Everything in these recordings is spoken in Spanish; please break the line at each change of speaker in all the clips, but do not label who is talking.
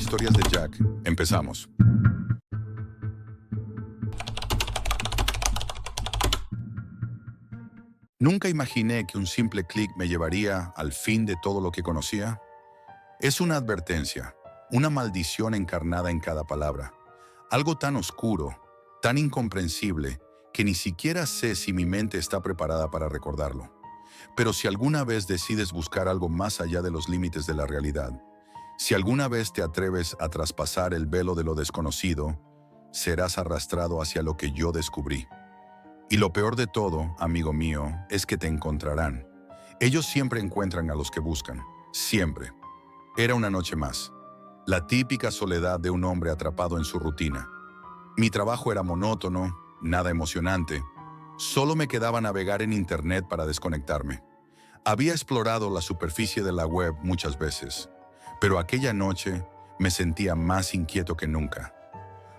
Historias de Jack. Empezamos. Nunca imaginé que un simple clic me llevaría al fin de todo lo que conocía. Es una advertencia, una maldición encarnada en cada palabra. Algo tan oscuro, tan incomprensible, que ni siquiera sé si mi mente está preparada para recordarlo. Pero si alguna vez decides buscar algo más allá de los límites de la realidad, si alguna vez te atreves a traspasar el velo de lo desconocido, serás arrastrado hacia lo que yo descubrí. Y lo peor de todo, amigo mío, es que te encontrarán. Ellos siempre encuentran a los que buscan. Siempre. Era una noche más. La típica soledad de un hombre atrapado en su rutina. Mi trabajo era monótono, nada emocionante. Solo me quedaba navegar en internet para desconectarme. Había explorado la superficie de la web muchas veces, pero aquella noche me sentía más inquieto que nunca.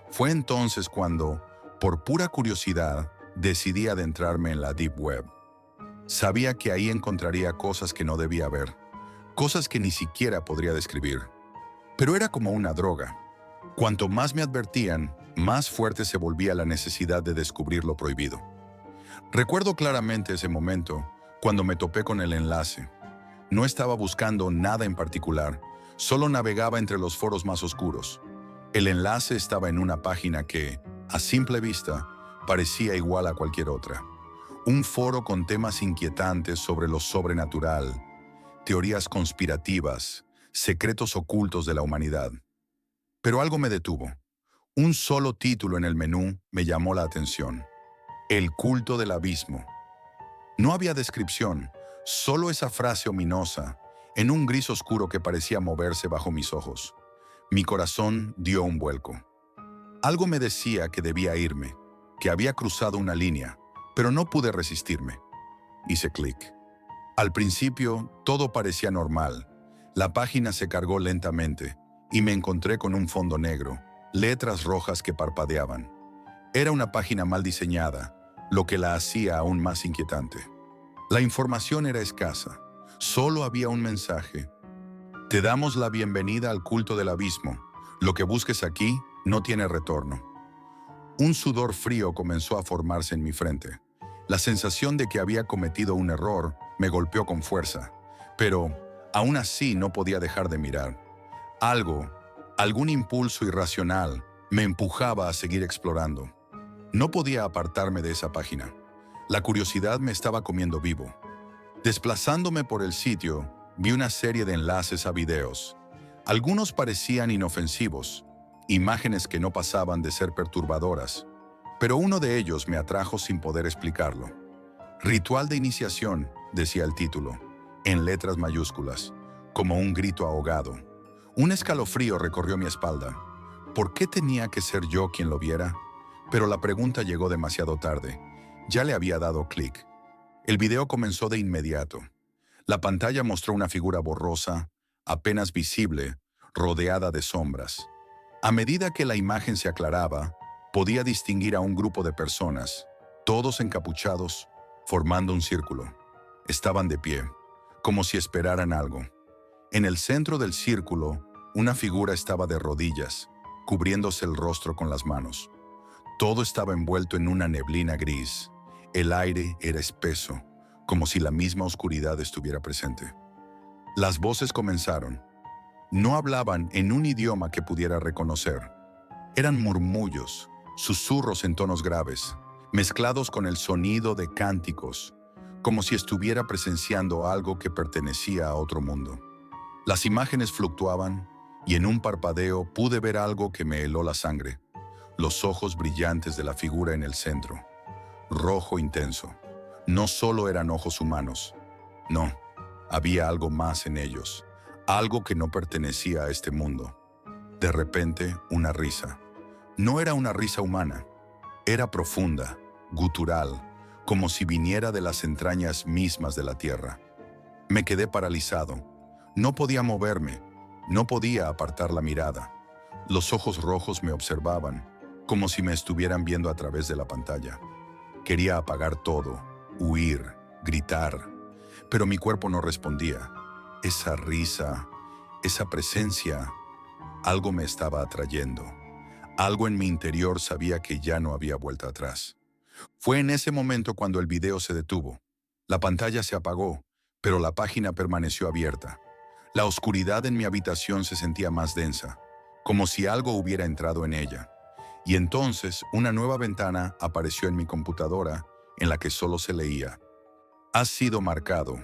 Fue entonces cuando, por pura curiosidad, decidí adentrarme en la Deep Web. Sabía que ahí encontraría cosas que no debía ver, cosas que ni siquiera podría describir. Pero era como una droga. Cuanto más me advertían, más fuerte se volvía la necesidad de descubrir lo prohibido. Recuerdo claramente ese momento, cuando me topé con el enlace. No estaba buscando nada en particular, solo navegaba entre los foros más oscuros. El enlace estaba en una página que, a simple vista, parecía igual a cualquier otra. Un foro con temas inquietantes sobre lo sobrenatural, teorías conspirativas, secretos ocultos de la humanidad. Pero algo me detuvo. Un solo título en el menú me llamó la atención. El culto del abismo. No había descripción, solo esa frase ominosa, en un gris oscuro que parecía moverse bajo mis ojos. Mi corazón dio un vuelco. Algo me decía que debía irme, que había cruzado una línea, pero no pude resistirme. Hice clic. Al principio, todo parecía normal. La página se cargó lentamente y me encontré con un fondo negro, letras rojas que parpadeaban. Era una página mal diseñada, lo que la hacía aún más inquietante. La información era escasa. Solo había un mensaje. Te damos la bienvenida al culto del abismo. Lo que busques aquí no tiene retorno. Un sudor frío comenzó a formarse en mi frente. La sensación de que había cometido un error me golpeó con fuerza, pero aún así no podía dejar de mirar. Algún impulso irracional me empujaba a seguir explorando. No podía apartarme de esa página. La curiosidad me estaba comiendo vivo. Desplazándome por el sitio, vi una serie de enlaces a videos. Algunos parecían inofensivos, imágenes que no pasaban de ser perturbadoras, pero uno de ellos me atrajo sin poder explicarlo. Ritual de iniciación, decía el título, en letras mayúsculas, como un grito ahogado. Un escalofrío recorrió mi espalda. ¿Por qué tenía que ser yo quien lo viera? Pero la pregunta llegó demasiado tarde. Ya le había dado clic. El video comenzó de inmediato. La pantalla mostró una figura borrosa, apenas visible, rodeada de sombras. A medida que la imagen se aclaraba, podía distinguir a un grupo de personas, todos encapuchados, formando un círculo. Estaban de pie, como si esperaran algo. En el centro del círculo, una figura estaba de rodillas, cubriéndose el rostro con las manos. Todo estaba envuelto en una neblina gris. El aire era espeso, como si la misma oscuridad estuviera presente. Las voces comenzaron. No hablaban en un idioma que pudiera reconocer. Eran murmullos, susurros en tonos graves, mezclados con el sonido de cánticos, como si estuviera presenciando algo que pertenecía a otro mundo. Las imágenes fluctuaban y en un parpadeo pude ver algo que me heló la sangre. Los ojos brillantes de la figura en el centro. Rojo intenso. No solo eran ojos humanos. No, había algo más en ellos. Algo que no pertenecía a este mundo. De repente, una risa. No era una risa humana. Era profunda, gutural, como si viniera de las entrañas mismas de la tierra. Me quedé paralizado. No podía moverme. No podía apartar la mirada. Los ojos rojos me observaban, como si me estuvieran viendo a través de la pantalla. Quería apagar todo, huir, gritar, pero mi cuerpo no respondía. Esa risa, esa presencia, Algo me estaba atrayendo. Algo en mi interior sabía que ya no había vuelta atrás. Fue en ese momento cuando el video se detuvo. La pantalla se apagó, pero la página permaneció abierta. La oscuridad en mi habitación se sentía más densa, como si algo hubiera entrado en ella. Y entonces una nueva ventana apareció en mi computadora, en la que solo se leía: has sido marcado.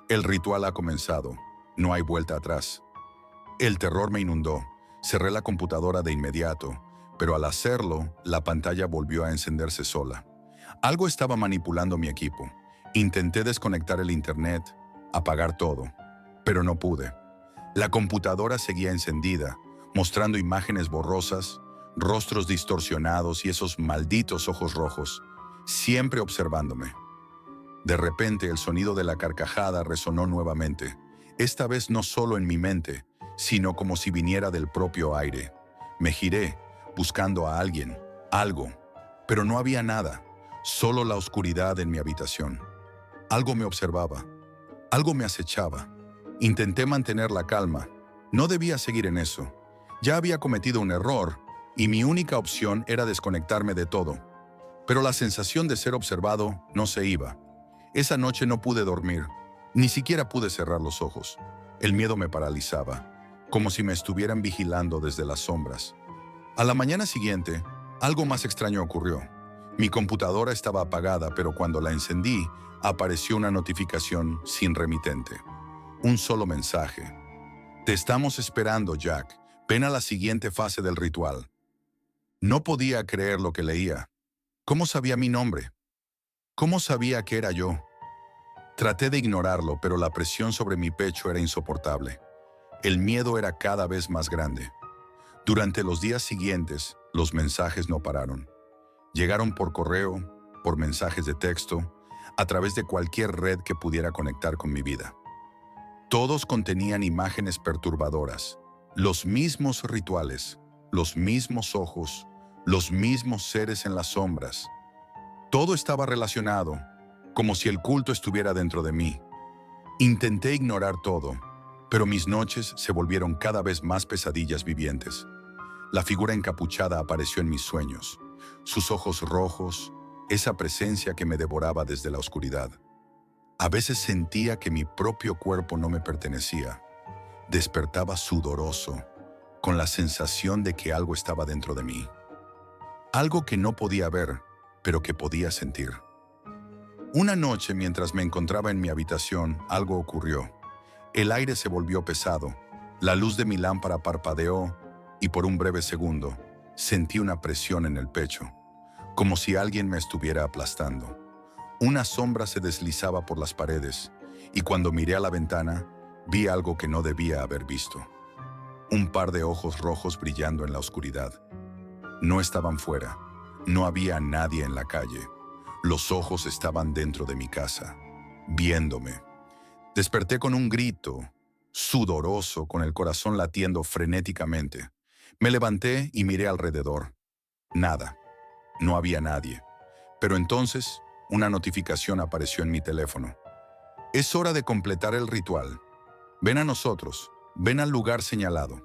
El ritual ha comenzado. No hay vuelta atrás. El terror me inundó. Cerré la computadora de inmediato, pero al hacerlo, la pantalla volvió a encenderse sola. Algo estaba manipulando mi equipo. Intenté desconectar el internet, apagar todo, pero no pude. La computadora seguía encendida, mostrando imágenes borrosas, rostros distorsionados y esos malditos ojos rojos, siempre observándome. De repente el sonido de la carcajada resonó nuevamente, esta vez no solo en mi mente, sino como si viniera del propio aire. Me giré, buscando a alguien, algo, pero no había nada, solo la oscuridad en mi habitación. Algo me observaba, algo me acechaba. Intenté mantener la calma. No debía seguir en eso. Ya había cometido un error y mi única opción era desconectarme de todo. Pero la sensación de ser observado no se iba. Esa noche no pude dormir, ni siquiera pude cerrar los ojos. El miedo me paralizaba, como si me estuvieran vigilando desde las sombras. A la mañana siguiente, algo más extraño ocurrió. Mi computadora estaba apagada, pero cuando la encendí, apareció una notificación sin remitente. Un solo mensaje: te estamos esperando, Jack. Ven a la siguiente fase del ritual. No podía creer lo que leía. ¿Cómo sabía mi nombre? ¿Cómo sabía que era yo? Traté de ignorarlo, pero la presión sobre mi pecho era insoportable. El miedo era cada vez más grande. Durante los días siguientes, los mensajes no pararon. Llegaron por correo, por mensajes de texto, a través de cualquier red que pudiera conectar con mi vida. Todos contenían imágenes perturbadoras, los mismos rituales, los mismos ojos, los mismos seres en las sombras. Todo estaba relacionado, como si el culto estuviera dentro de mí. Intenté ignorar todo, pero mis noches se volvieron cada vez más pesadillas vivientes. La figura encapuchada apareció en mis sueños, sus ojos rojos, esa presencia que me devoraba desde la oscuridad. A veces sentía que mi propio cuerpo no me pertenecía. Despertaba sudoroso, con la sensación de que algo estaba dentro de mí. Algo que no podía ver, pero que podía sentir. Una noche, mientras me encontraba en mi habitación, algo ocurrió. El aire se volvió pesado, la luz de mi lámpara parpadeó y por un breve segundo sentí una presión en el pecho, como si alguien me estuviera aplastando. Una sombra se deslizaba por las paredes y cuando miré a la ventana, vi algo que no debía haber visto. Un par de ojos rojos brillando en la oscuridad. No estaban fuera, no había nadie en la calle. Los ojos estaban dentro de mi casa, viéndome. Desperté con un grito, sudoroso, con el corazón latiendo frenéticamente. Me levanté y miré alrededor. Nada, no había nadie. Pero entonces, una notificación apareció en mi teléfono. Es hora de completar el ritual. Ven a nosotros, ven al lugar señalado.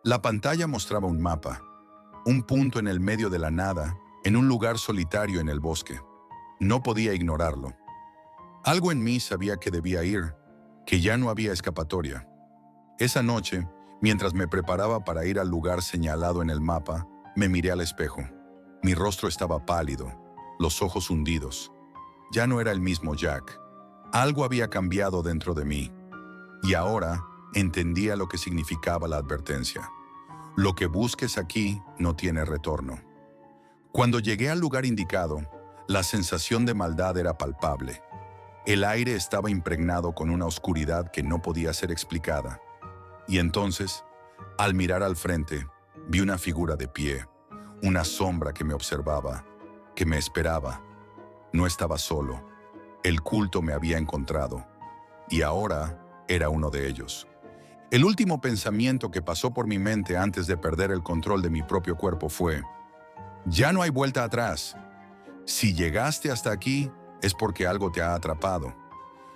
La pantalla mostraba un mapa, un punto en el medio de la nada, en un lugar solitario en el bosque. No podía ignorarlo. Algo en mí sabía que debía ir, que ya no había escapatoria. Esa noche, mientras me preparaba para ir al lugar señalado en el mapa, me miré al espejo. Mi rostro estaba pálido, los ojos hundidos. Ya no era el mismo Jack. Algo había cambiado dentro de mí. Y ahora entendía lo que significaba la advertencia. Lo que busques aquí no tiene retorno. Cuando llegué al lugar indicado, la sensación de maldad era palpable. El aire estaba impregnado con una oscuridad que no podía ser explicada. Y entonces, al mirar al frente, vi una figura de pie, una sombra que me observaba, que me esperaba. No estaba solo. El culto me había encontrado. Y ahora era uno de ellos. El último pensamiento que pasó por mi mente antes de perder el control de mi propio cuerpo fue: ya no hay vuelta atrás. Si llegaste hasta aquí, es porque algo te ha atrapado.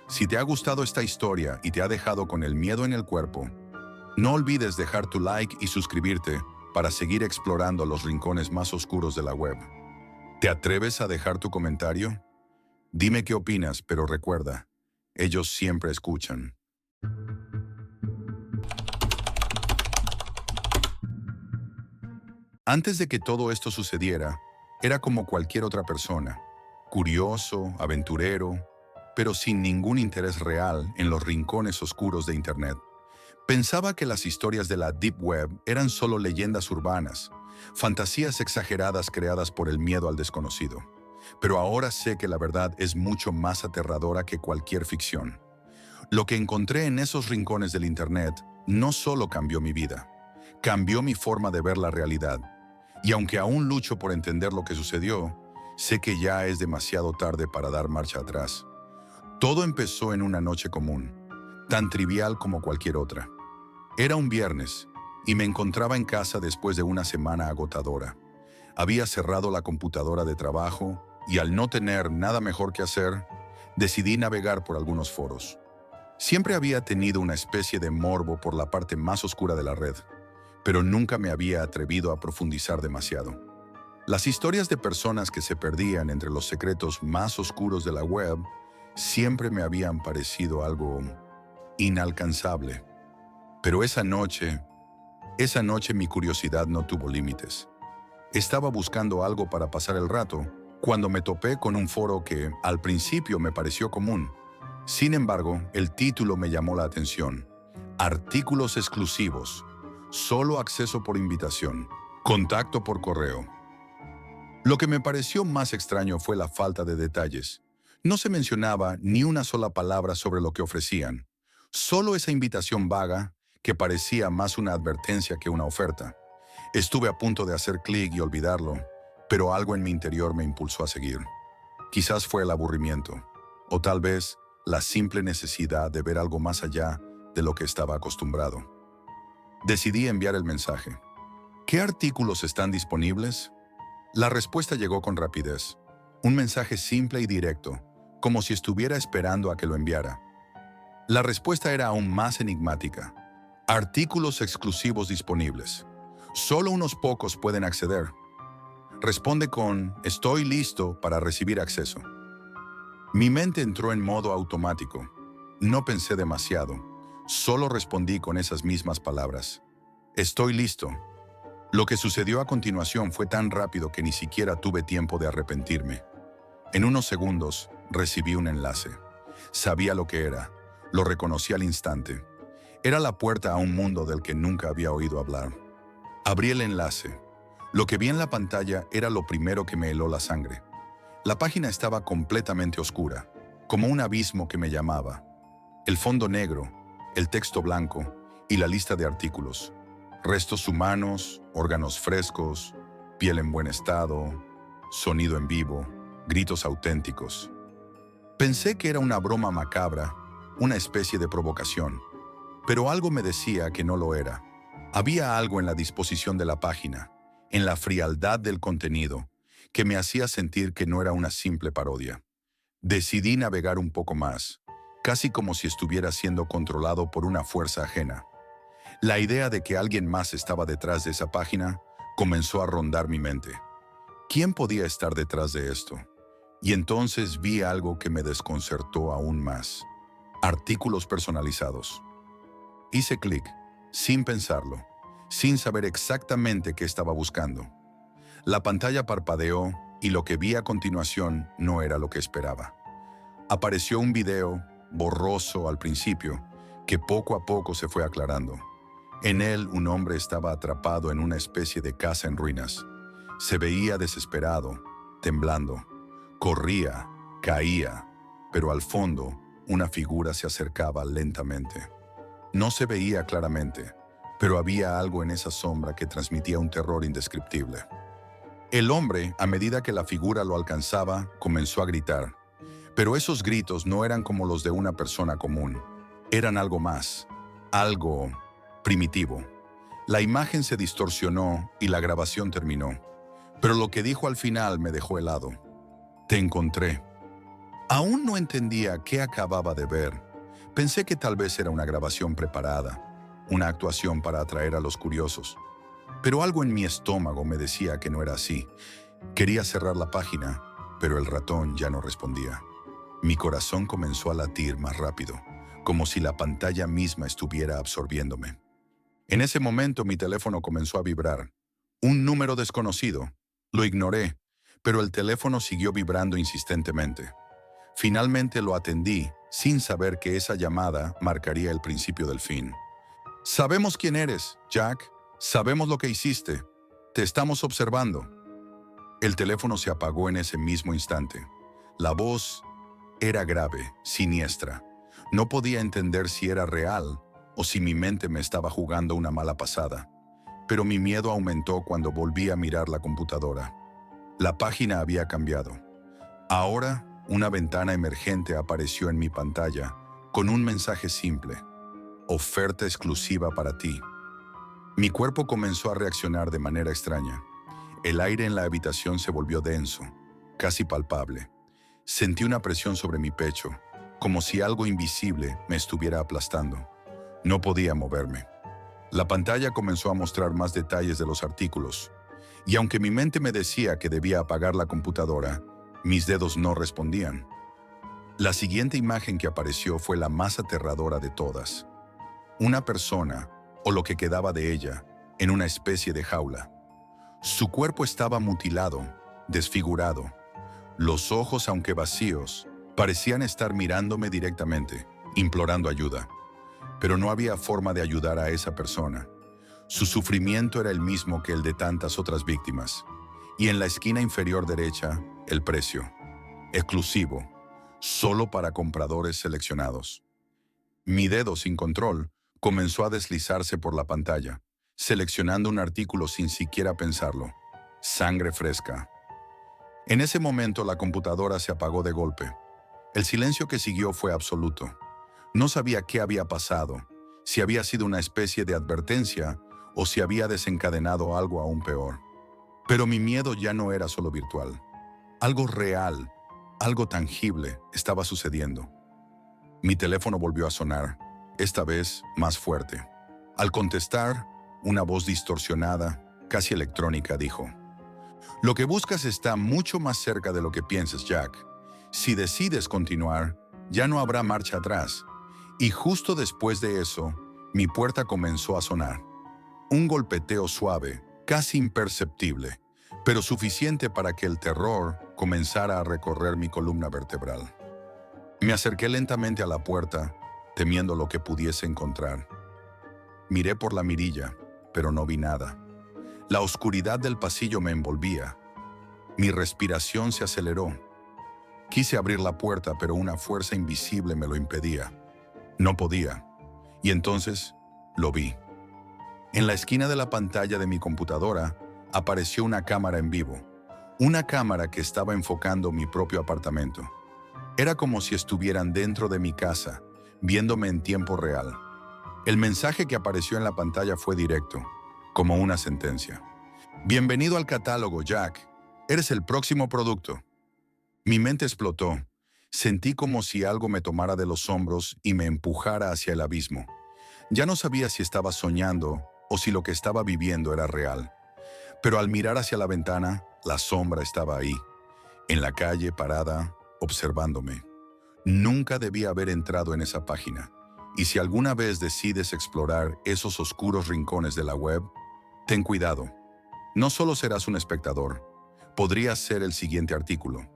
Si te ha gustado esta historia y te ha dejado con el miedo en el cuerpo, No olvides dejar tu like y suscribirte para seguir explorando los rincones más oscuros de la web. ¿Te atreves a dejar tu comentario? Dime qué opinas, pero recuerda, ellos siempre escuchan. Antes de que todo esto sucediera, era como cualquier otra persona, curioso, aventurero, pero sin ningún interés real en los rincones oscuros de Internet. Pensaba que las historias de la Deep Web eran solo leyendas urbanas, fantasías exageradas creadas por el miedo al desconocido. Pero ahora sé que la verdad es mucho más aterradora que cualquier ficción. Lo que encontré en esos rincones del Internet no solo cambió mi vida, cambió mi forma de ver la realidad. Y aunque aún lucho por entender lo que sucedió, sé que ya es demasiado tarde para dar marcha atrás. Todo empezó en una noche común, tan trivial como cualquier otra. Era un viernes, y me encontraba en casa después de una semana agotadora. Había cerrado la computadora de trabajo, y al no tener nada mejor que hacer, decidí navegar por algunos foros. Siempre había tenido una especie de morbo por la parte más oscura de la red, pero nunca me había atrevido a profundizar demasiado. Las historias de personas que se perdían entre los secretos más oscuros de la web siempre me habían parecido algo inalcanzable. Pero esa noche mi curiosidad no tuvo límites. Estaba buscando algo para pasar el rato cuando me topé con un foro que al principio me pareció común. Sin embargo, el título me llamó la atención. Artículos exclusivos. Solo acceso por invitación. Contacto por correo. Lo que me pareció más extraño fue la falta de detalles. No se mencionaba ni una sola palabra sobre lo que ofrecían. Solo esa invitación vaga que parecía más una advertencia que una oferta. Estuve a punto de hacer clic y olvidarlo, pero algo en mi interior me impulsó a seguir. Quizás fue el aburrimiento, o tal vez la simple necesidad de ver algo más allá de lo que estaba acostumbrado. Decidí enviar el mensaje. ¿Qué artículos están disponibles? La respuesta llegó con rapidez. Un mensaje simple y directo, como si estuviera esperando a que lo enviara. La respuesta era aún más enigmática. Artículos exclusivos disponibles. Solo unos pocos pueden acceder. Responde con «Estoy listo para recibir acceso». Mi mente entró en modo automático. No pensé demasiado. Solo respondí con esas mismas palabras. «Estoy listo». Lo que sucedió a continuación fue tan rápido que ni siquiera tuve tiempo de arrepentirme. En unos segundos, recibí un enlace. Sabía lo que era. Lo reconocí al instante. Era la puerta a un mundo del que nunca había oído hablar. Abrí el enlace. Lo que vi en la pantalla era lo primero que me heló la sangre. La página estaba completamente oscura, como un abismo que me llamaba. El fondo negro, el texto blanco y la lista de artículos. Restos humanos, órganos frescos, piel en buen estado, sonido en vivo, gritos auténticos. Pensé que era una broma macabra, una especie de provocación, pero algo me decía que no lo era. Había algo en la disposición de la página, en la frialdad del contenido, que me hacía sentir que no era una simple parodia. Decidí navegar un poco más, casi como si estuviera siendo controlado por una fuerza ajena. La idea de que alguien más estaba detrás de esa página comenzó a rondar mi mente. ¿Quién podía estar detrás de esto? Y entonces vi algo que me desconcertó aún más. Artículos personalizados. Hice clic, sin pensarlo, sin saber exactamente qué estaba buscando. La pantalla parpadeó y lo que vi a continuación no era lo que esperaba. Apareció un video, borroso al principio, que poco a poco se fue aclarando. En él, un hombre estaba atrapado en una especie de casa en ruinas. Se veía desesperado, temblando. Corría, caía, pero al fondo, una figura se acercaba lentamente. No se veía claramente, pero había algo en esa sombra que transmitía un terror indescriptible. El hombre, a medida que la figura lo alcanzaba, comenzó a gritar. Pero esos gritos no eran como los de una persona común. Eran algo más, algo primitivo. La imagen se distorsionó y la grabación terminó. Pero lo que dijo al final me dejó helado. Te encontré. Aún no entendía qué acababa de ver. Pensé que tal vez era una grabación preparada, una actuación para atraer a los curiosos. Pero algo en mi estómago me decía que no era así. Quería cerrar la página, pero el ratón ya no respondía. Mi corazón comenzó a latir más rápido, como si la pantalla misma estuviera absorbiéndome. En ese momento mi teléfono comenzó a vibrar. Un número desconocido. Lo ignoré, pero el teléfono siguió vibrando insistentemente. Finalmente lo atendí, sin saber que esa llamada marcaría el principio del fin. Sabemos quién eres, Jack. Sabemos lo que hiciste. Te estamos observando. El teléfono se apagó en ese mismo instante. La voz era grave, siniestra. No podía entender si era real o si mi mente me estaba jugando una mala pasada. Pero mi miedo aumentó cuando volví a mirar la computadora. La página había cambiado. Ahora, una ventana emergente apareció en mi pantalla con un mensaje simple: oferta exclusiva para ti. Mi cuerpo comenzó a reaccionar de manera extraña. El aire en la habitación se volvió denso, casi palpable. Sentí una presión sobre mi pecho, como si algo invisible me estuviera aplastando. No podía moverme. La pantalla comenzó a mostrar más detalles de los artículos, y aunque mi mente me decía que debía apagar la computadora, mis dedos no respondían. La siguiente imagen que apareció fue la más aterradora de todas. Una persona, o lo que quedaba de ella, en una especie de jaula. Su cuerpo estaba mutilado, desfigurado. Los ojos, aunque vacíos, parecían estar mirándome directamente, implorando ayuda. Pero no había forma de ayudar a esa persona. Su sufrimiento era el mismo que el de tantas otras víctimas. Y en la esquina inferior derecha, el precio. Exclusivo, solo para compradores seleccionados. Mi dedo, sin control, comenzó a deslizarse por la pantalla, seleccionando un artículo sin siquiera pensarlo. Sangre fresca. En ese momento la computadora se apagó de golpe. El silencio que siguió fue absoluto. No sabía qué había pasado, si había sido una especie de advertencia o si había desencadenado algo aún peor. Pero mi miedo ya no era solo virtual. Algo real, algo tangible estaba sucediendo. Mi teléfono volvió a sonar, esta vez más fuerte. Al contestar, una voz distorsionada, casi electrónica, dijo: lo que buscas está mucho más cerca de lo que pienses, Jack. Si decides continuar, ya no habrá marcha atrás. Y justo después de eso, mi puerta comenzó a sonar. Un golpeteo suave, casi imperceptible, pero suficiente para que el terror comenzara a recorrer mi columna vertebral. Me acerqué lentamente a la puerta, temiendo lo que pudiese encontrar. Miré por la mirilla, pero no vi nada. La oscuridad del pasillo me envolvía. Mi respiración se aceleró. Quise abrir la puerta, pero una fuerza invisible me lo impedía. No podía. Y entonces lo vi. En la esquina de la pantalla de mi computadora apareció una cámara en vivo. Una cámara que estaba enfocando mi propio apartamento. Era como si estuvieran dentro de mi casa, viéndome en tiempo real. El mensaje que apareció en la pantalla fue directo, como una sentencia. Bienvenido al catálogo, Jack. Eres el próximo producto. Mi mente explotó. Sentí como si algo me tomara de los hombros y me empujara hacia el abismo. Ya no sabía si estaba soñando o si lo que estaba viviendo era real. Pero al mirar hacia la ventana, la sombra estaba ahí, en la calle parada, observándome. Nunca debía haber entrado en esa página. Y si alguna vez decides explorar esos oscuros rincones de la web, ten cuidado. No solo serás un espectador, podrías ser el siguiente artículo.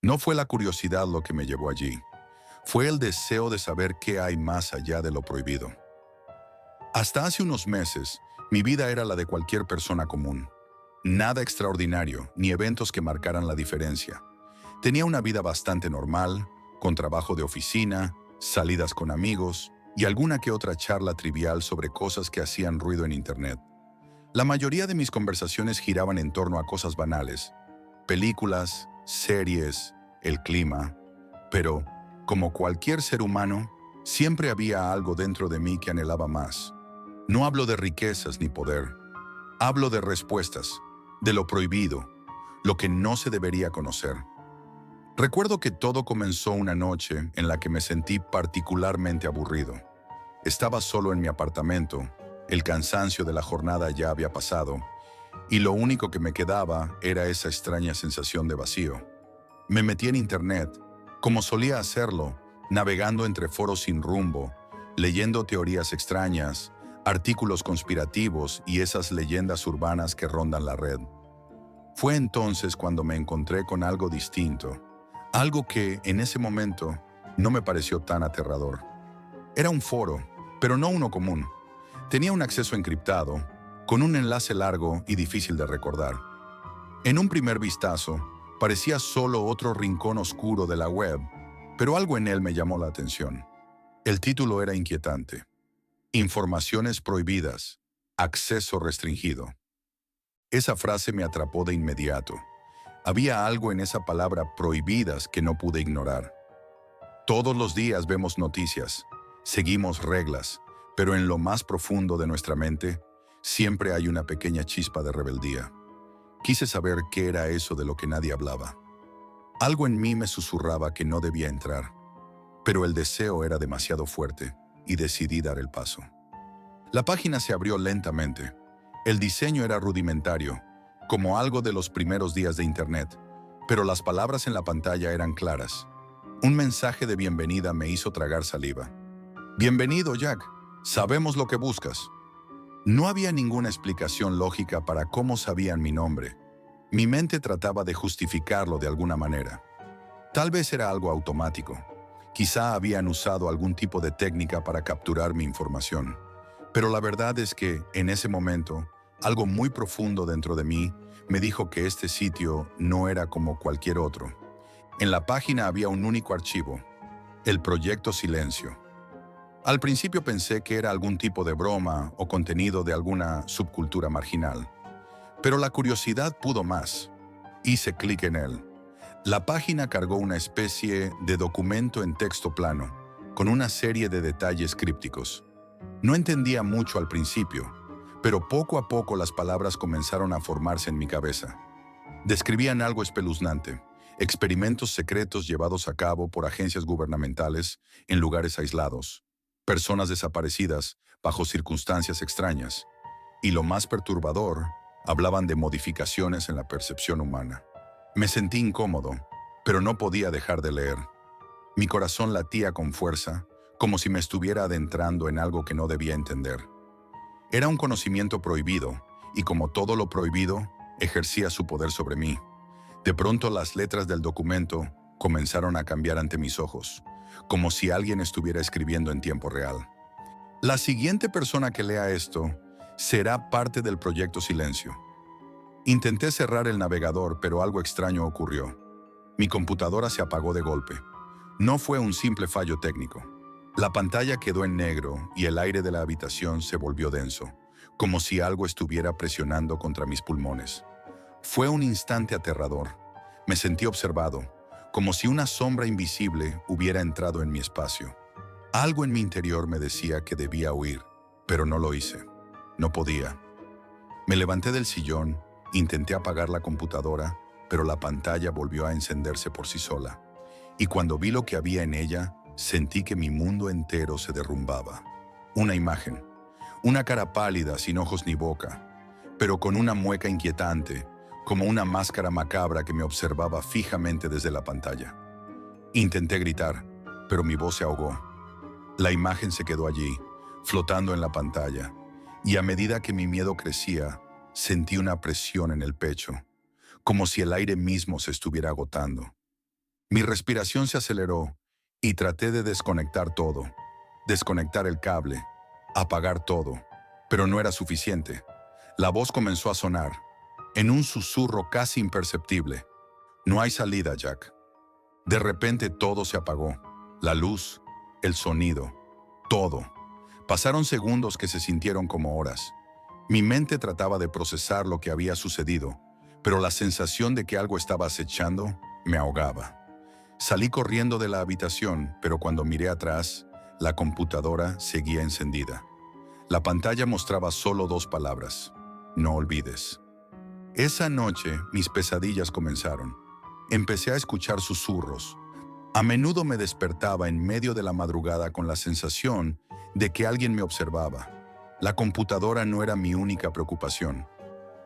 No fue la curiosidad lo que me llevó allí. Fue el deseo de saber qué hay más allá de lo prohibido. Hasta hace unos meses, mi vida era la de cualquier persona común. Nada extraordinario, ni eventos que marcaran la diferencia. Tenía una vida bastante normal, con trabajo de oficina, salidas con amigos y alguna que otra charla trivial sobre cosas que hacían ruido en Internet. La mayoría de mis conversaciones giraban en torno a cosas banales, películas, series, el clima, pero, como cualquier ser humano, siempre había algo dentro de mí que anhelaba más. No hablo de riquezas ni poder, hablo de respuestas, de lo prohibido, lo que no se debería conocer. Recuerdo que todo comenzó una noche en la que me sentí particularmente aburrido. Estaba solo en mi apartamento, el cansancio de la jornada ya había pasado, y lo único que me quedaba era esa extraña sensación de vacío. Me metí en internet, como solía hacerlo, navegando entre foros sin rumbo, leyendo teorías extrañas, artículos conspirativos y esas leyendas urbanas que rondan la red. Fue entonces cuando me encontré con algo distinto, algo que, en ese momento, no me pareció tan aterrador. Era un foro, pero no uno común. Tenía un acceso encriptado, con un enlace largo y difícil de recordar. En un primer vistazo, parecía solo otro rincón oscuro de la web, pero algo en él me llamó la atención. El título era inquietante. Informaciones prohibidas. Acceso restringido. Esa frase me atrapó de inmediato. Había algo en esa palabra prohibidas que no pude ignorar. Todos los días vemos noticias, seguimos reglas, pero en lo más profundo de nuestra mente, siempre hay una pequeña chispa de rebeldía. Quise saber qué era eso de lo que nadie hablaba. Algo en mí me susurraba que no debía entrar, pero el deseo era demasiado fuerte y decidí dar el paso. La página se abrió lentamente. El diseño era rudimentario, como algo de los primeros días de Internet, pero las palabras en la pantalla eran claras. Un mensaje de bienvenida me hizo tragar saliva. Bienvenido, Jack. Sabemos lo que buscas. No había ninguna explicación lógica para cómo sabían mi nombre. Mi mente trataba de justificarlo de alguna manera. Tal vez era algo automático. Quizá habían usado algún tipo de técnica para capturar mi información. Pero la verdad es que, en ese momento, algo muy profundo dentro de mí me dijo que este sitio no era como cualquier otro. En la página había un único archivo, el Proyecto Silencio. Al principio pensé que era algún tipo de broma o contenido de alguna subcultura marginal. Pero la curiosidad pudo más. Hice clic en él. La página cargó una especie de documento en texto plano, con una serie de detalles crípticos. No entendía mucho al principio, pero poco a poco las palabras comenzaron a formarse en mi cabeza. Describían algo espeluznante, experimentos secretos llevados a cabo por agencias gubernamentales en lugares aislados, personas desaparecidas bajo circunstancias extrañas, y lo más perturbador, hablaban de modificaciones en la percepción humana. Me sentí incómodo, pero no podía dejar de leer. Mi corazón latía con fuerza, como si me estuviera adentrando en algo que no debía entender. Era un conocimiento prohibido, y como todo lo prohibido, ejercía su poder sobre mí. De pronto las letras del documento comenzaron a cambiar ante mis ojos, como si alguien estuviera escribiendo en tiempo real. La siguiente persona que lea esto será parte del Proyecto Silencio. Intenté cerrar el navegador, pero algo extraño ocurrió. Mi computadora se apagó de golpe. No fue un simple fallo técnico. La pantalla quedó en negro y el aire de la habitación se volvió denso, como si algo estuviera presionando contra mis pulmones. Fue un instante aterrador. Me sentí observado, como si una sombra invisible hubiera entrado en mi espacio. Algo en mi interior me decía que debía huir, pero no lo hice. No podía. Me levanté del sillón, intenté apagar la computadora, pero la pantalla volvió a encenderse por sí sola. Y cuando vi lo que había en ella, sentí que mi mundo entero se derrumbaba. Una imagen, una cara pálida sin ojos ni boca, pero con una mueca inquietante, como una máscara macabra que me observaba fijamente desde la pantalla. Intenté gritar, pero mi voz se ahogó. La imagen se quedó allí, flotando en la pantalla, y a medida que mi miedo crecía, sentí una presión en el pecho, como si el aire mismo se estuviera agotando. Mi respiración se aceleró y traté de desconectar todo, desconectar el cable, apagar todo, pero no era suficiente. La voz comenzó a sonar, en un susurro casi imperceptible. No hay salida, Jack. De repente todo se apagó. La luz, el sonido, todo. Pasaron segundos que se sintieron como horas. Mi mente trataba de procesar lo que había sucedido, pero la sensación de que algo estaba acechando me ahogaba. Salí corriendo de la habitación, pero cuando miré atrás, la computadora seguía encendida. La pantalla mostraba solo 2 palabras: no olvides. Esa noche, mis pesadillas comenzaron. Empecé a escuchar susurros. A menudo me despertaba en medio de la madrugada con la sensación de que alguien me observaba. La computadora no era mi única preocupación.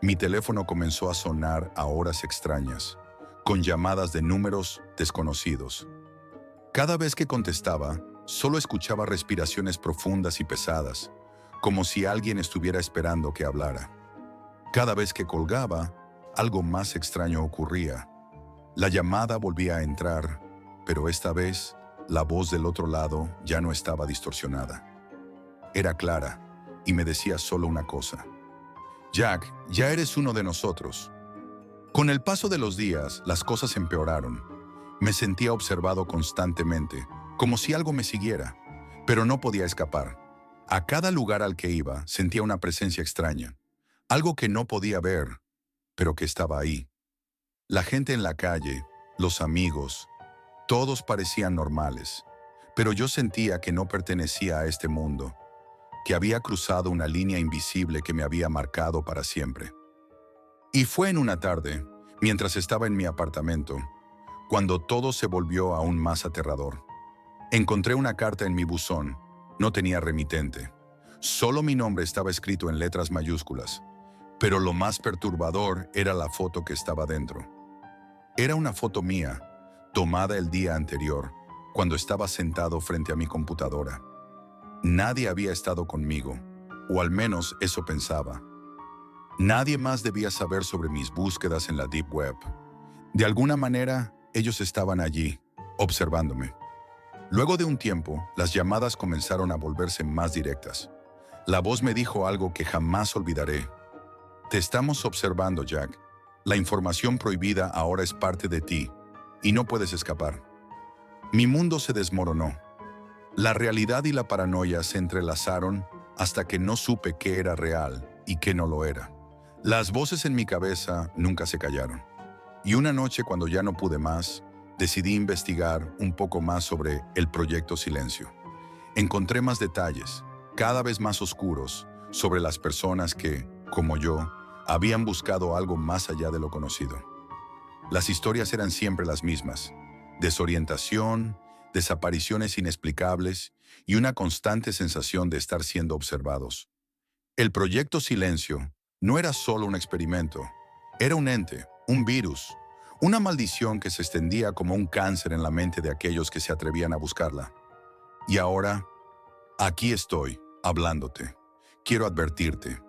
Mi teléfono comenzó a sonar a horas extrañas, con llamadas de números desconocidos. Cada vez que contestaba, solo escuchaba respiraciones profundas y pesadas, como si alguien estuviera esperando que hablara. Cada vez que colgaba, algo más extraño ocurría. La llamada volvía a entrar, pero esta vez la voz del otro lado ya no estaba distorsionada. Era clara y me decía solo una cosa: Jack, ya eres uno de nosotros. Con el paso de los días, las cosas empeoraron. Me sentía observado constantemente, como si algo me siguiera, pero no podía escapar. A cada lugar al que iba, sentía una presencia extraña, algo que no podía ver, pero que estaba ahí. La gente en la calle, los amigos, todos parecían normales, pero yo sentía que no pertenecía a este mundo, que había cruzado una línea invisible que me había marcado para siempre. Y fue en una tarde, mientras estaba en mi apartamento, cuando todo se volvió aún más aterrador. Encontré una carta en mi buzón. No tenía remitente. Solo mi nombre estaba escrito en letras mayúsculas. Pero lo más perturbador era la foto que estaba dentro. Era una foto mía, tomada el día anterior, cuando estaba sentado frente a mi computadora. Nadie había estado conmigo, o al menos eso pensaba. Nadie más debía saber sobre mis búsquedas en la Deep Web. De alguna manera, ellos estaban allí, observándome. Luego de un tiempo, las llamadas comenzaron a volverse más directas. La voz me dijo algo que jamás olvidaré. Te estamos observando, Jack. La información prohibida ahora es parte de ti, y no puedes escapar. Mi mundo se desmoronó. La realidad y la paranoia se entrelazaron hasta que no supe qué era real y qué no lo era. Las voces en mi cabeza nunca se callaron. Y una noche, cuando ya no pude más, decidí investigar un poco más sobre el Proyecto Silencio. Encontré más detalles, cada vez más oscuros, sobre las personas que, como yo, habían buscado algo más allá de lo conocido. Las historias eran siempre las mismas: desorientación, desapariciones inexplicables y una constante sensación de estar siendo observados. El Proyecto Silencio no era solo un experimento, era un ente, un virus, una maldición que se extendía como un cáncer en la mente de aquellos que se atrevían a buscarla. Y ahora, aquí estoy, hablándote. Quiero advertirte: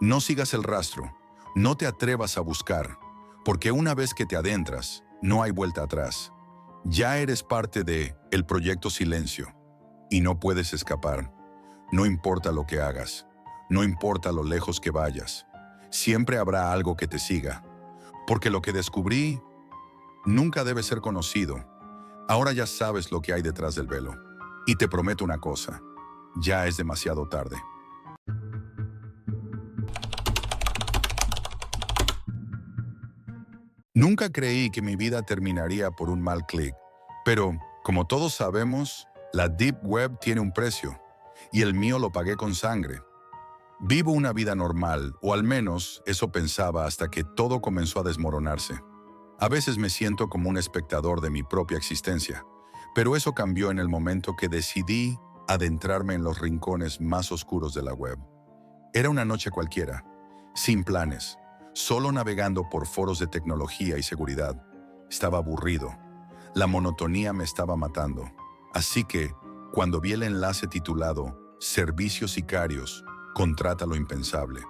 no sigas el rastro, no te atrevas a buscar, porque una vez que te adentras, no hay vuelta atrás. Ya eres parte de el Proyecto Silencio y no puedes escapar. No importa lo que hagas, no importa lo lejos que vayas, siempre habrá algo que te siga, porque lo que descubrí nunca debe ser conocido. Ahora ya sabes lo que hay detrás del velo. Y te prometo una cosa: ya es demasiado tarde. Nunca creí que mi vida terminaría por un mal clic, pero, como todos sabemos, la Deep Web tiene un precio, y el mío lo pagué con sangre. Vivo una vida normal, o al menos eso pensaba hasta que todo comenzó a desmoronarse. A veces me siento como un espectador de mi propia existencia, pero eso cambió en el momento que decidí adentrarme en los rincones más oscuros de la web. Era una noche cualquiera, sin planes, solo navegando por foros de tecnología y seguridad. Estaba aburrido. La monotonía me estaba matando. Así que, cuando vi el enlace titulado Servicios Sicarios, contrata lo impensable,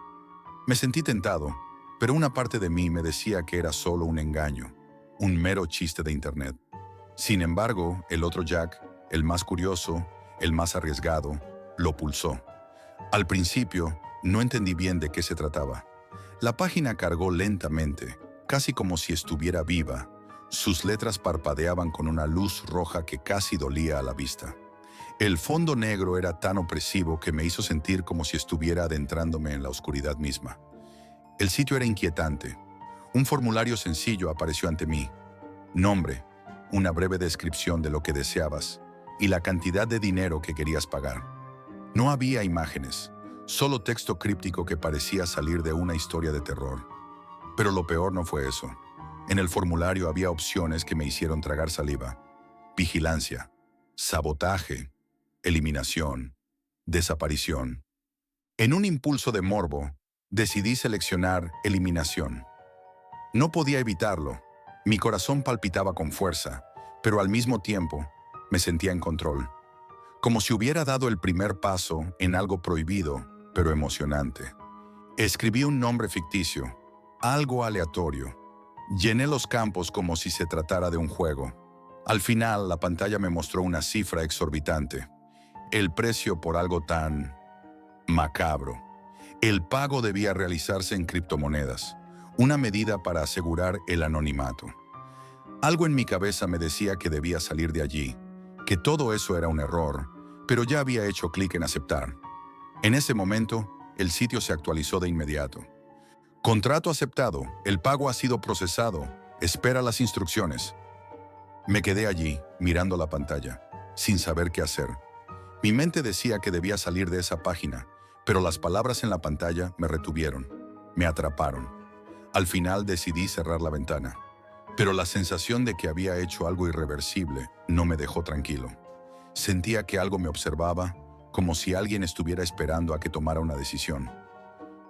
me sentí tentado, pero una parte de mí me decía que era solo un engaño, un mero chiste de internet. Sin embargo, el otro Jack, el más curioso, el más arriesgado, lo pulsó. Al principio, no entendí bien de qué se trataba. La página cargó lentamente, casi como si estuviera viva. Sus letras parpadeaban con una luz roja que casi dolía a la vista. El fondo negro era tan opresivo que me hizo sentir como si estuviera adentrándome en la oscuridad misma. El sitio era inquietante. Un formulario sencillo apareció ante mí. Nombre, una breve descripción de lo que deseabas y la cantidad de dinero que querías pagar. No había imágenes, solo texto críptico que parecía salir de una historia de terror. Pero lo peor no fue eso. En el formulario había opciones que me hicieron tragar saliva: vigilancia, sabotaje, eliminación, desaparición. En un impulso de morbo, decidí seleccionar eliminación. No podía evitarlo. Mi corazón palpitaba con fuerza, pero al mismo tiempo me sentía en control, como si hubiera dado el primer paso en algo prohibido, pero emocionante. Escribí un nombre ficticio, algo aleatorio. Llené los campos como si se tratara de un juego. Al final, la pantalla me mostró una cifra exorbitante. El precio por algo tan macabro. El pago debía realizarse en criptomonedas, una medida para asegurar el anonimato. Algo en mi cabeza me decía que debía salir de allí, que todo eso era un error, pero ya había hecho clic en aceptar. En ese momento, el sitio se actualizó de inmediato. Contrato aceptado, el pago ha sido procesado, espera las instrucciones. Me quedé allí, mirando la pantalla, sin saber qué hacer. Mi mente decía que debía salir de esa página, pero las palabras en la pantalla me retuvieron, me atraparon. Al final decidí cerrar la ventana, pero la sensación de que había hecho algo irreversible no me dejó tranquilo. Sentía que algo me observaba, como si alguien estuviera esperando a que tomara una decisión.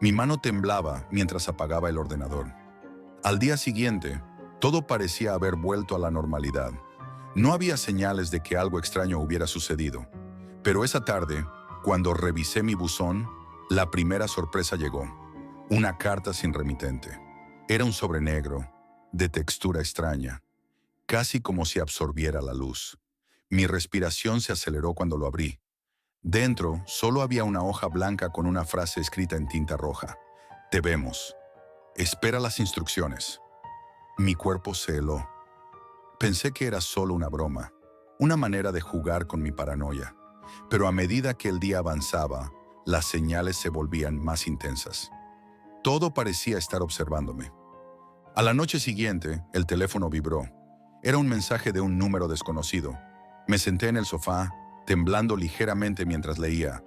Mi mano temblaba mientras apagaba el ordenador. Al día siguiente, todo parecía haber vuelto a la normalidad. No había señales de que algo extraño hubiera sucedido. Pero esa tarde, cuando revisé mi buzón, la primera sorpresa llegó. Una carta sin remitente. Era un sobre negro, de textura extraña, casi como si absorbiera la luz. Mi respiración se aceleró cuando lo abrí. Dentro solo había una hoja blanca con una frase escrita en tinta roja. Te vemos. Espera las instrucciones. Mi cuerpo se heló. Pensé que era solo una broma, una manera de jugar con mi paranoia. Pero a medida que el día avanzaba, las señales se volvían más intensas. Todo parecía estar observándome. A la noche siguiente, el teléfono vibró. Era un mensaje de un número desconocido. Me senté en el sofá, temblando ligeramente mientras leía.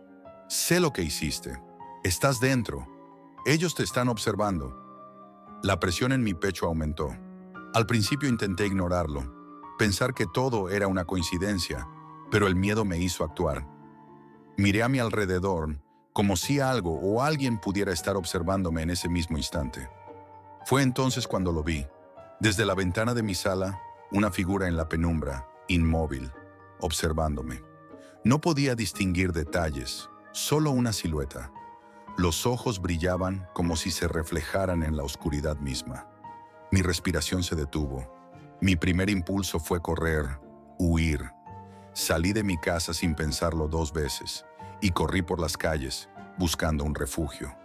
Sé lo que hiciste. Estás dentro. Ellos te están observando. La presión en mi pecho aumentó. Al principio intenté ignorarlo, pensar que todo era una coincidencia, pero el miedo me hizo actuar. Miré a mi alrededor, como si algo o alguien pudiera estar observándome en ese mismo instante. Fue entonces cuando lo vi. Desde la ventana de mi sala, una figura en la penumbra, inmóvil, observándome. No podía distinguir detalles, solo una silueta. Los ojos brillaban como si se reflejaran en la oscuridad misma. Mi respiración se detuvo. Mi primer impulso fue correr, huir. Salí de mi casa sin pensarlo 2 veces y corrí por las calles, buscando un refugio.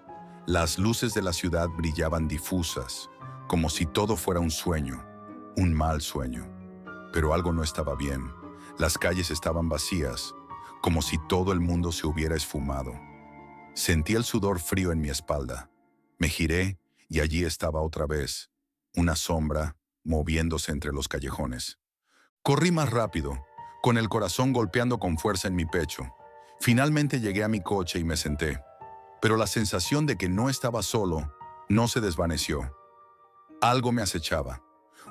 Las luces de la ciudad brillaban difusas, como si todo fuera un sueño, un mal sueño. Pero algo no estaba bien. Las calles estaban vacías, como si todo el mundo se hubiera esfumado. Sentí el sudor frío en mi espalda. Me giré y allí estaba otra vez, una sombra moviéndose entre los callejones. Corrí más rápido, con el corazón golpeando con fuerza en mi pecho. Finalmente llegué a mi coche y me senté. Pero la sensación de que no estaba solo no se desvaneció. Algo me acechaba.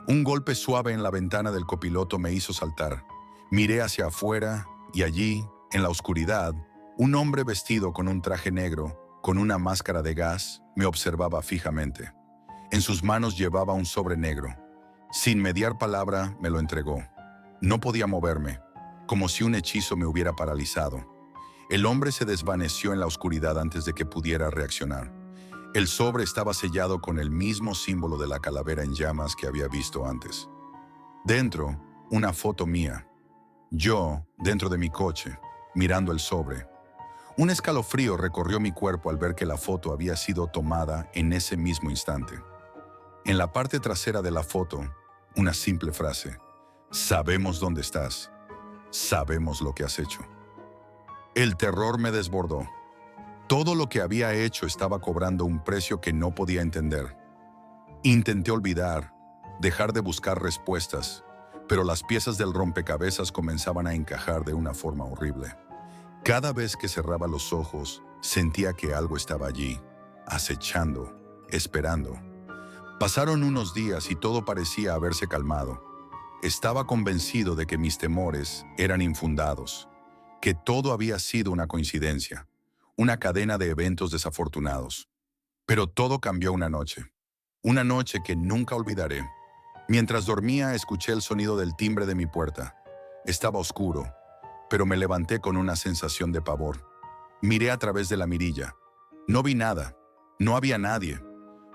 Un golpe suave en la ventana del copiloto me hizo saltar. Miré hacia afuera y allí, en la oscuridad, un hombre vestido con un traje negro, con una máscara de gas, me observaba fijamente. En sus manos llevaba un sobre negro. Sin mediar palabra, me lo entregó. No podía moverme, como si un hechizo me hubiera paralizado. El hombre se desvaneció en la oscuridad antes de que pudiera reaccionar. El sobre estaba sellado con el mismo símbolo de la calavera en llamas que había visto antes. Dentro, una foto mía. Yo, dentro de mi coche, mirando el sobre. Un escalofrío recorrió mi cuerpo al ver que la foto había sido tomada en ese mismo instante. En la parte trasera de la foto, una simple frase. Sabemos dónde estás. Sabemos lo que has hecho. El terror me desbordó. Todo lo que había hecho estaba cobrando un precio que no podía entender. Intenté olvidar, dejar de buscar respuestas, pero las piezas del rompecabezas comenzaban a encajar de una forma horrible. Cada vez que cerraba los ojos, sentía que algo estaba allí, acechando, esperando. Pasaron unos días y todo parecía haberse calmado. Estaba convencido de que mis temores eran infundados, que todo había sido una coincidencia, una cadena de eventos desafortunados. Pero todo cambió una noche que nunca olvidaré. Mientras dormía, escuché el sonido del timbre de mi puerta. Estaba oscuro, pero me levanté con una sensación de pavor. Miré a través de la mirilla. No vi nada, no había nadie,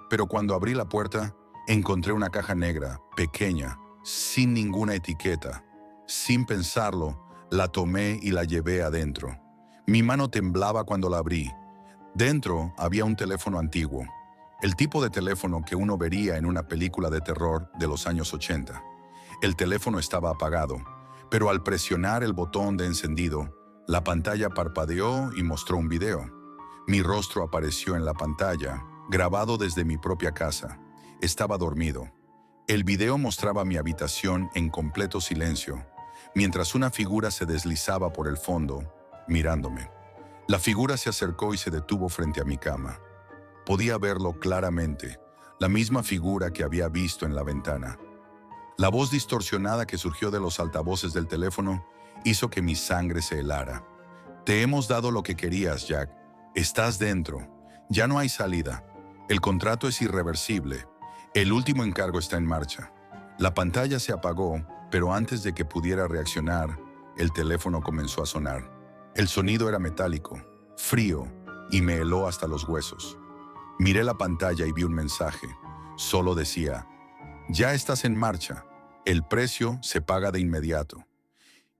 pero cuando abrí la puerta, encontré una caja negra, pequeña, sin ninguna etiqueta. Sin pensarlo, la tomé y la llevé adentro. Mi mano temblaba cuando la abrí. Dentro había un teléfono antiguo, el tipo de teléfono que uno vería en una película de terror de los años 80. El teléfono estaba apagado, pero al presionar el botón de encendido, la pantalla parpadeó y mostró un video. Mi rostro apareció en la pantalla, grabado desde mi propia casa. Estaba dormido. El video mostraba mi habitación en completo silencio, mientras una figura se deslizaba por el fondo, mirándome. La figura se acercó y se detuvo frente a mi cama. Podía verlo claramente, la misma figura que había visto en la ventana. La voz distorsionada que surgió de los altavoces del teléfono hizo que mi sangre se helara. Te hemos dado lo que querías, Jack. Estás dentro. Ya no hay salida. El contrato es irreversible. El último encargo está en marcha. La pantalla se apagó, pero antes de que pudiera reaccionar, el teléfono comenzó a sonar. El sonido era metálico, frío, y me heló hasta los huesos. Miré la pantalla y vi un mensaje. Solo decía: ya estás en marcha. El precio se paga de inmediato.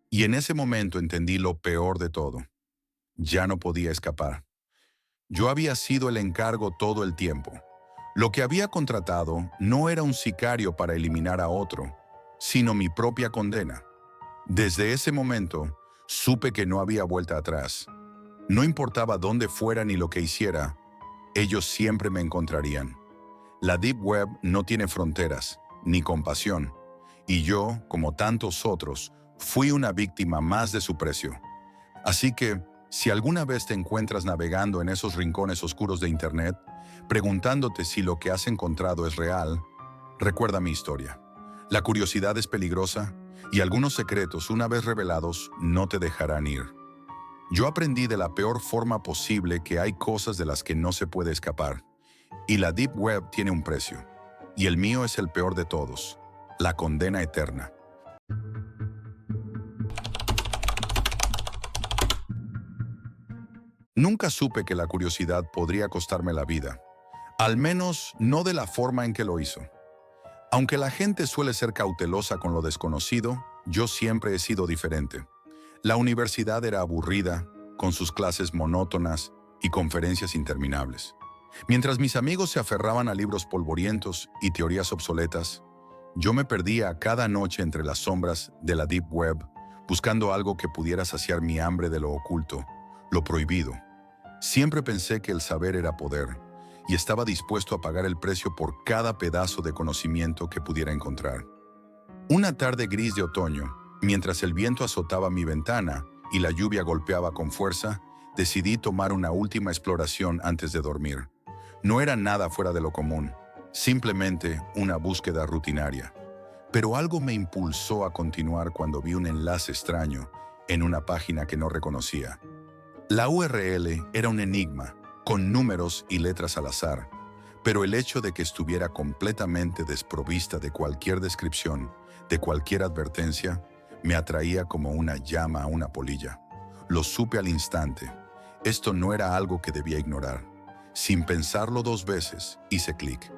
Y en ese momento entendí lo peor de todo. Ya no podía escapar. Yo había sido el encargo todo el tiempo. Lo que había contratado no era un sicario para eliminar a otro, sino mi propia condena. Desde ese momento, supe que no había vuelta atrás. No importaba dónde fuera ni lo que hiciera, ellos siempre me encontrarían. La Deep Web no tiene fronteras, ni compasión, y yo, como tantos otros, fui una víctima más de su precio. Así que, si alguna vez te encuentras navegando en esos rincones oscuros de Internet, preguntándote si lo que has encontrado es real, recuerda mi historia. La curiosidad es peligrosa y algunos secretos, una vez revelados, no te dejarán ir. Yo aprendí de la peor forma posible que hay cosas de las que no se puede escapar, y la Deep Web tiene un precio, y el mío es el peor de todos, la condena eterna. Nunca supe que la curiosidad podría costarme la vida, al menos no de la forma en que lo hizo. Aunque la gente suele ser cautelosa con lo desconocido, yo siempre he sido diferente. La universidad era aburrida, con sus clases monótonas y conferencias interminables. Mientras mis amigos se aferraban a libros polvorientos y teorías obsoletas, yo me perdía cada noche entre las sombras de la Deep Web, buscando algo que pudiera saciar mi hambre de lo oculto, lo prohibido. Siempre pensé que el saber era poder, y estaba dispuesto a pagar el precio por cada pedazo de conocimiento que pudiera encontrar. Una tarde gris de otoño, mientras el viento azotaba mi ventana y la lluvia golpeaba con fuerza, decidí tomar una última exploración antes de dormir. No era nada fuera de lo común, simplemente una búsqueda rutinaria. Pero algo me impulsó a continuar cuando vi un enlace extraño en una página que no reconocía. La URL era un enigma, con números y letras al azar, pero el hecho de que estuviera completamente desprovista de cualquier descripción, de cualquier advertencia, me atraía como una llama a una polilla. Lo supe al instante. Esto no era algo que debía ignorar. Sin pensarlo 2 veces, hice clic.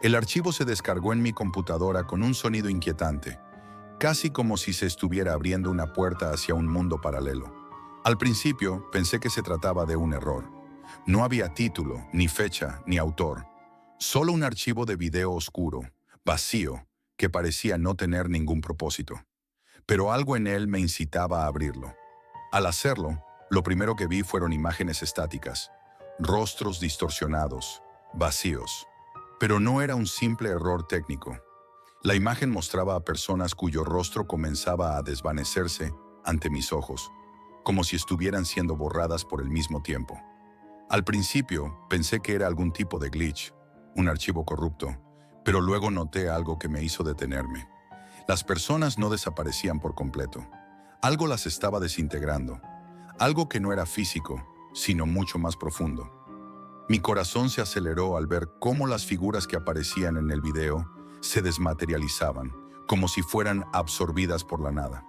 El archivo se descargó en mi computadora con un sonido inquietante, casi como si se estuviera abriendo una puerta hacia un mundo paralelo. Al principio pensé que se trataba de un error. No había título, ni fecha, ni autor. Solo un archivo de video oscuro, vacío, que parecía no tener ningún propósito. Pero algo en él me incitaba a abrirlo. Al hacerlo, lo primero que vi fueron imágenes estáticas, rostros distorsionados, vacíos. Pero no era un simple error técnico. La imagen mostraba a personas cuyo rostro comenzaba a desvanecerse ante mis ojos, como si estuvieran siendo borradas por el mismo tiempo. Al principio pensé que era algún tipo de glitch, un archivo corrupto, Pero luego noté algo que me hizo detenerme. Las personas no desaparecían por completo. Algo las estaba desintegrando. Algo que no era físico, sino mucho más profundo. Mi corazón se aceleró al ver cómo las figuras que aparecían en el video se desmaterializaban, como si fueran absorbidas por la nada.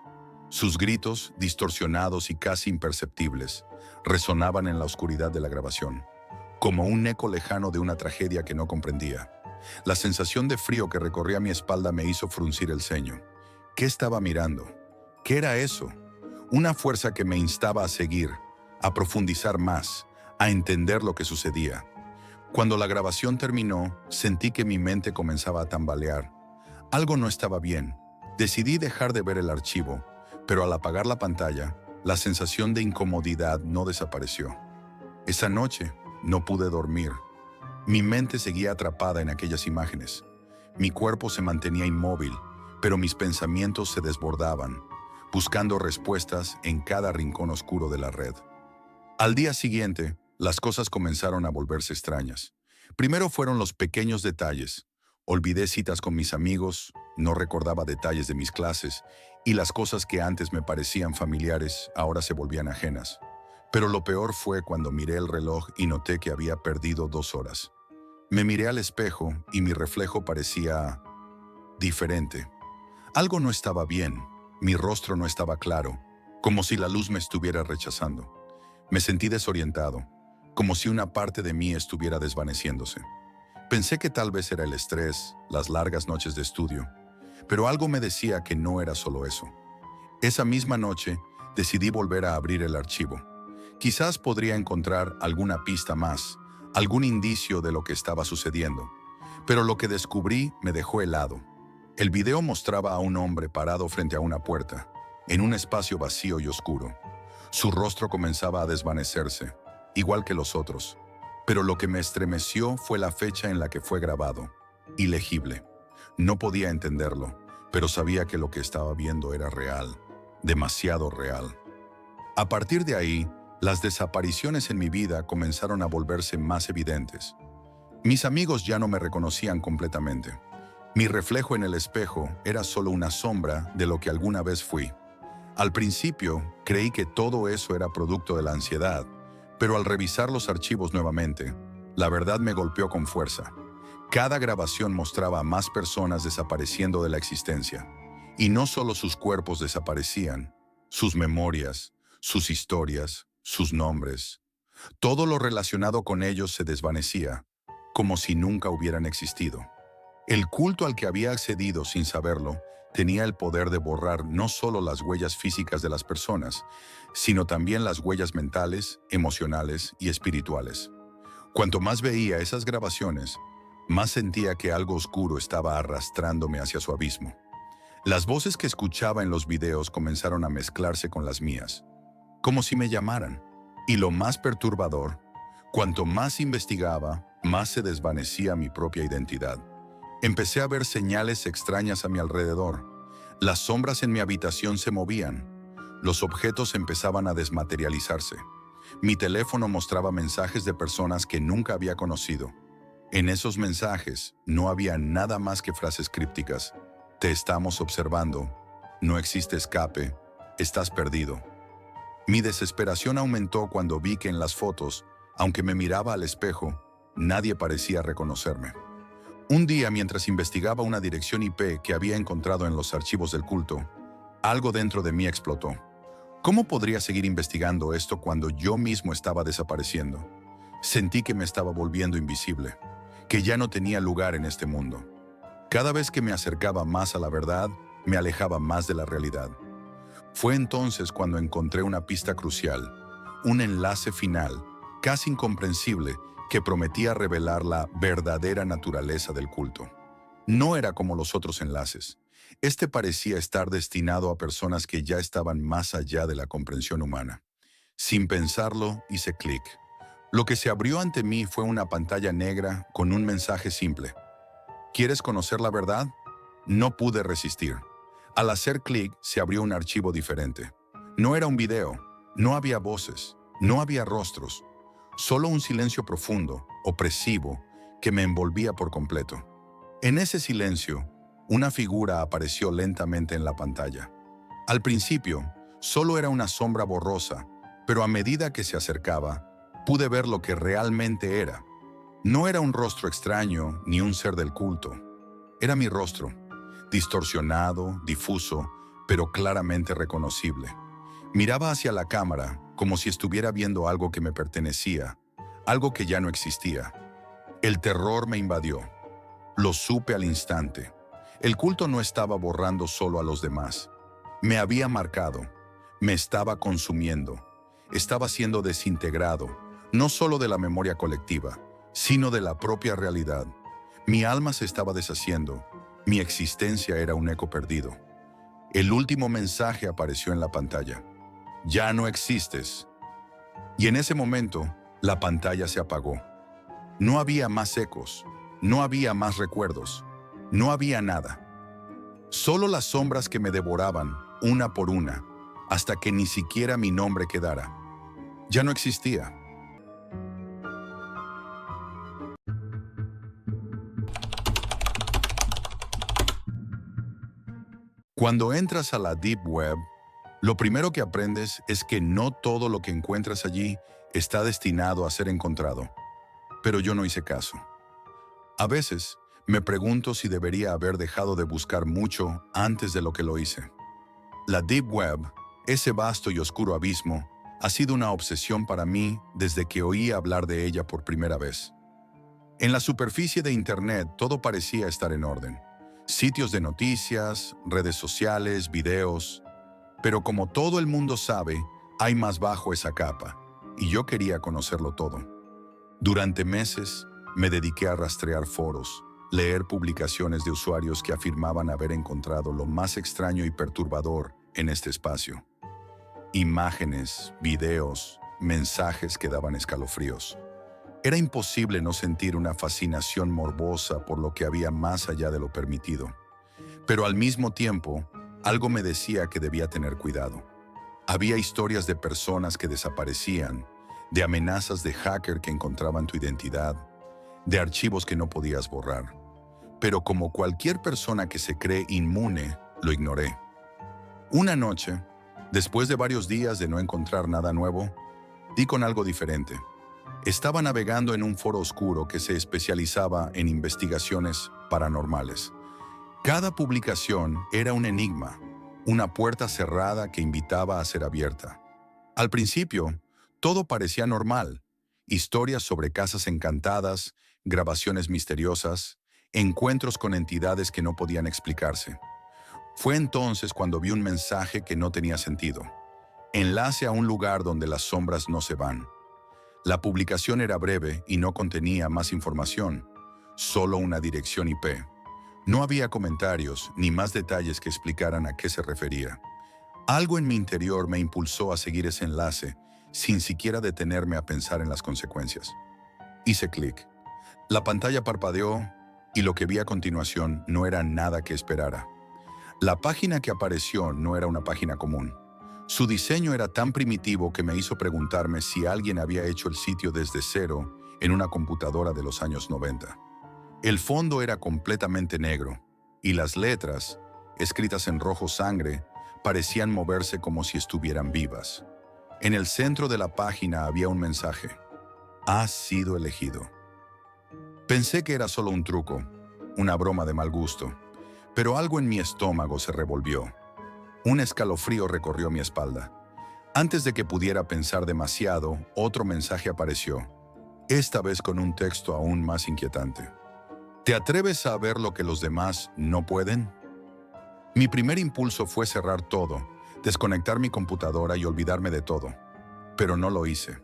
Sus gritos, distorsionados y casi imperceptibles, resonaban en la oscuridad de la grabación, como un eco lejano de una tragedia que no comprendía. La sensación de frío que recorría mi espalda me hizo fruncir el ceño. ¿Qué estaba mirando? ¿Qué era eso? Una fuerza que me instaba a seguir, a profundizar más, a entender lo que sucedía. Cuando la grabación terminó, sentí que mi mente comenzaba a tambalear. Algo no estaba bien. Decidí dejar de ver el archivo, pero al apagar la pantalla, la sensación de incomodidad no desapareció. Esa noche no pude dormir. Mi mente seguía atrapada en aquellas imágenes. Mi cuerpo se mantenía inmóvil, pero mis pensamientos se desbordaban, buscando respuestas en cada rincón oscuro de la red. Al día siguiente, las cosas comenzaron a volverse extrañas. Primero fueron los pequeños detalles. Olvidé citas con mis amigos, no recordaba detalles de mis clases, y las cosas que antes me parecían familiares ahora se volvían ajenas. Pero lo peor fue cuando miré el reloj y noté que había perdido 2 horas. Me miré al espejo y mi reflejo parecía diferente. Algo no estaba bien, mi rostro no estaba claro, como si la luz me estuviera rechazando. Me sentí desorientado, como si una parte de mí estuviera desvaneciéndose. Pensé que tal vez era el estrés, las largas noches de estudio, pero algo me decía que no era solo eso. Esa misma noche, decidí volver a abrir el archivo. Quizás podría encontrar alguna pista más, algún indicio de lo que estaba sucediendo. Pero lo que descubrí me dejó helado. El video mostraba a un hombre parado frente a una puerta, en un espacio vacío y oscuro. Su rostro comenzaba a desvanecerse, igual que los otros. Pero lo que me estremeció fue la fecha en la que fue grabado. Ilegible. No podía entenderlo, pero sabía que lo que estaba viendo era real, demasiado real. A partir de ahí, las desapariciones en mi vida comenzaron a volverse más evidentes. Mis amigos ya no me reconocían completamente. Mi reflejo en el espejo era solo una sombra de lo que alguna vez fui. Al principio, creí que todo eso era producto de la ansiedad, pero al revisar los archivos nuevamente, la verdad me golpeó con fuerza. Cada grabación mostraba a más personas desapareciendo de la existencia. Y no solo sus cuerpos desaparecían, sus memorias, sus historias, sus nombres. Todo lo relacionado con ellos se desvanecía, como si nunca hubieran existido. El culto al que había accedido sin saberlo tenía el poder de borrar no solo las huellas físicas de las personas, sino también las huellas mentales, emocionales y espirituales. Cuanto más veía esas grabaciones, más sentía que algo oscuro estaba arrastrándome hacia su abismo. Las voces que escuchaba en los videos comenzaron a mezclarse con las mías, como si me llamaran. Y lo más perturbador, cuanto más investigaba, más se desvanecía mi propia identidad. Empecé a ver señales extrañas a mi alrededor. Las sombras en mi habitación se movían. Los objetos empezaban a desmaterializarse. Mi teléfono mostraba mensajes de personas que nunca había conocido. En esos mensajes no había nada más que frases crípticas. Te estamos observando. No existe escape. Estás perdido. Mi desesperación aumentó cuando vi que en las fotos, aunque me miraba al espejo, nadie parecía reconocerme. Un día, mientras investigaba una dirección IP que había encontrado en los archivos del culto, algo dentro de mí explotó. ¿Cómo podría seguir investigando esto cuando yo mismo estaba desapareciendo? Sentí que me estaba volviendo invisible, que ya no tenía lugar en este mundo. Cada vez que me acercaba más a la verdad, me alejaba más de la realidad. Fue entonces cuando encontré una pista crucial, un enlace final, casi incomprensible, que prometía revelar la verdadera naturaleza del culto. No era como los otros enlaces. Este parecía estar destinado a personas que ya estaban más allá de la comprensión humana. Sin pensarlo, hice clic. Lo que se abrió ante mí fue una pantalla negra con un mensaje simple. ¿Quieres conocer la verdad? No pude resistir. Al hacer clic, se abrió un archivo diferente. No era un video, no había voces, no había rostros, solo un silencio profundo, opresivo, que me envolvía por completo. En ese silencio, una figura apareció lentamente en la pantalla. Al principio, solo era una sombra borrosa, pero a medida que se acercaba, pude ver lo que realmente era. No era un rostro extraño ni un ser del culto. Era mi rostro, distorsionado, difuso, pero claramente reconocible. Miraba hacia la cámara como si estuviera viendo algo que me pertenecía, algo que ya no existía. El terror me invadió. Lo supe al instante. El culto no estaba borrando solo a los demás. Me había marcado. Me estaba consumiendo. Estaba siendo desintegrado, no solo de la memoria colectiva, sino de la propia realidad. Mi alma se estaba deshaciendo. Mi existencia era un eco perdido. El último mensaje apareció en la pantalla. Ya no existes. Y en ese momento, la pantalla se apagó. No había más ecos, no había más recuerdos, no había nada. Solo las sombras que me devoraban, una por una, hasta que ni siquiera mi nombre quedara. Ya no existía. Cuando entras a la Deep Web, lo primero que aprendes es que no todo lo que encuentras allí está destinado a ser encontrado. Pero yo no hice caso. A veces, me pregunto si debería haber dejado de buscar mucho antes de lo que lo hice. La Deep Web, ese vasto y oscuro abismo, ha sido una obsesión para mí desde que oí hablar de ella por primera vez. En la superficie de Internet todo parecía estar en orden. Sitios de noticias, redes sociales, videos. Pero como todo el mundo sabe, hay más bajo esa capa, y yo quería conocerlo todo. Durante meses, me dediqué a rastrear foros, leer publicaciones de usuarios que afirmaban haber encontrado lo más extraño y perturbador en este espacio. Imágenes, videos, mensajes que daban escalofríos. Era imposible no sentir una fascinación morbosa por lo que había más allá de lo permitido. Pero al mismo tiempo, algo me decía que debía tener cuidado. Había historias de personas que desaparecían, de amenazas de hacker que encontraban tu identidad, de archivos que no podías borrar. Pero como cualquier persona que se cree inmune, lo ignoré. Una noche, después de varios días de no encontrar nada nuevo, di con algo diferente. Estaba navegando en un foro oscuro que se especializaba en investigaciones paranormales. Cada publicación era un enigma, una puerta cerrada que invitaba a ser abierta. Al principio, todo parecía normal. Historias sobre casas encantadas, grabaciones misteriosas, encuentros con entidades que no podían explicarse. Fue entonces cuando vi un mensaje que no tenía sentido. Enlace a un lugar donde las sombras no se van. La publicación era breve y no contenía más información, solo una dirección IP. No había comentarios ni más detalles que explicaran a qué se refería. Algo en mi interior me impulsó a seguir ese enlace, sin siquiera detenerme a pensar en las consecuencias. Hice clic. La pantalla parpadeó y lo que vi a continuación no era nada que esperara. La página que apareció no era una página común. Su diseño era tan primitivo que me hizo preguntarme si alguien había hecho el sitio desde cero en una computadora de los años 90. El fondo era completamente negro y las letras, escritas en rojo sangre, parecían moverse como si estuvieran vivas. En el centro de la página había un mensaje: "Has sido elegido". Pensé que era solo un truco, una broma de mal gusto, pero algo en mi estómago se revolvió. Un escalofrío recorrió mi espalda. Antes de que pudiera pensar demasiado, otro mensaje apareció, esta vez con un texto aún más inquietante. ¿Te atreves a ver lo que los demás no pueden? Mi primer impulso fue cerrar todo, desconectar mi computadora y olvidarme de todo. Pero no lo hice.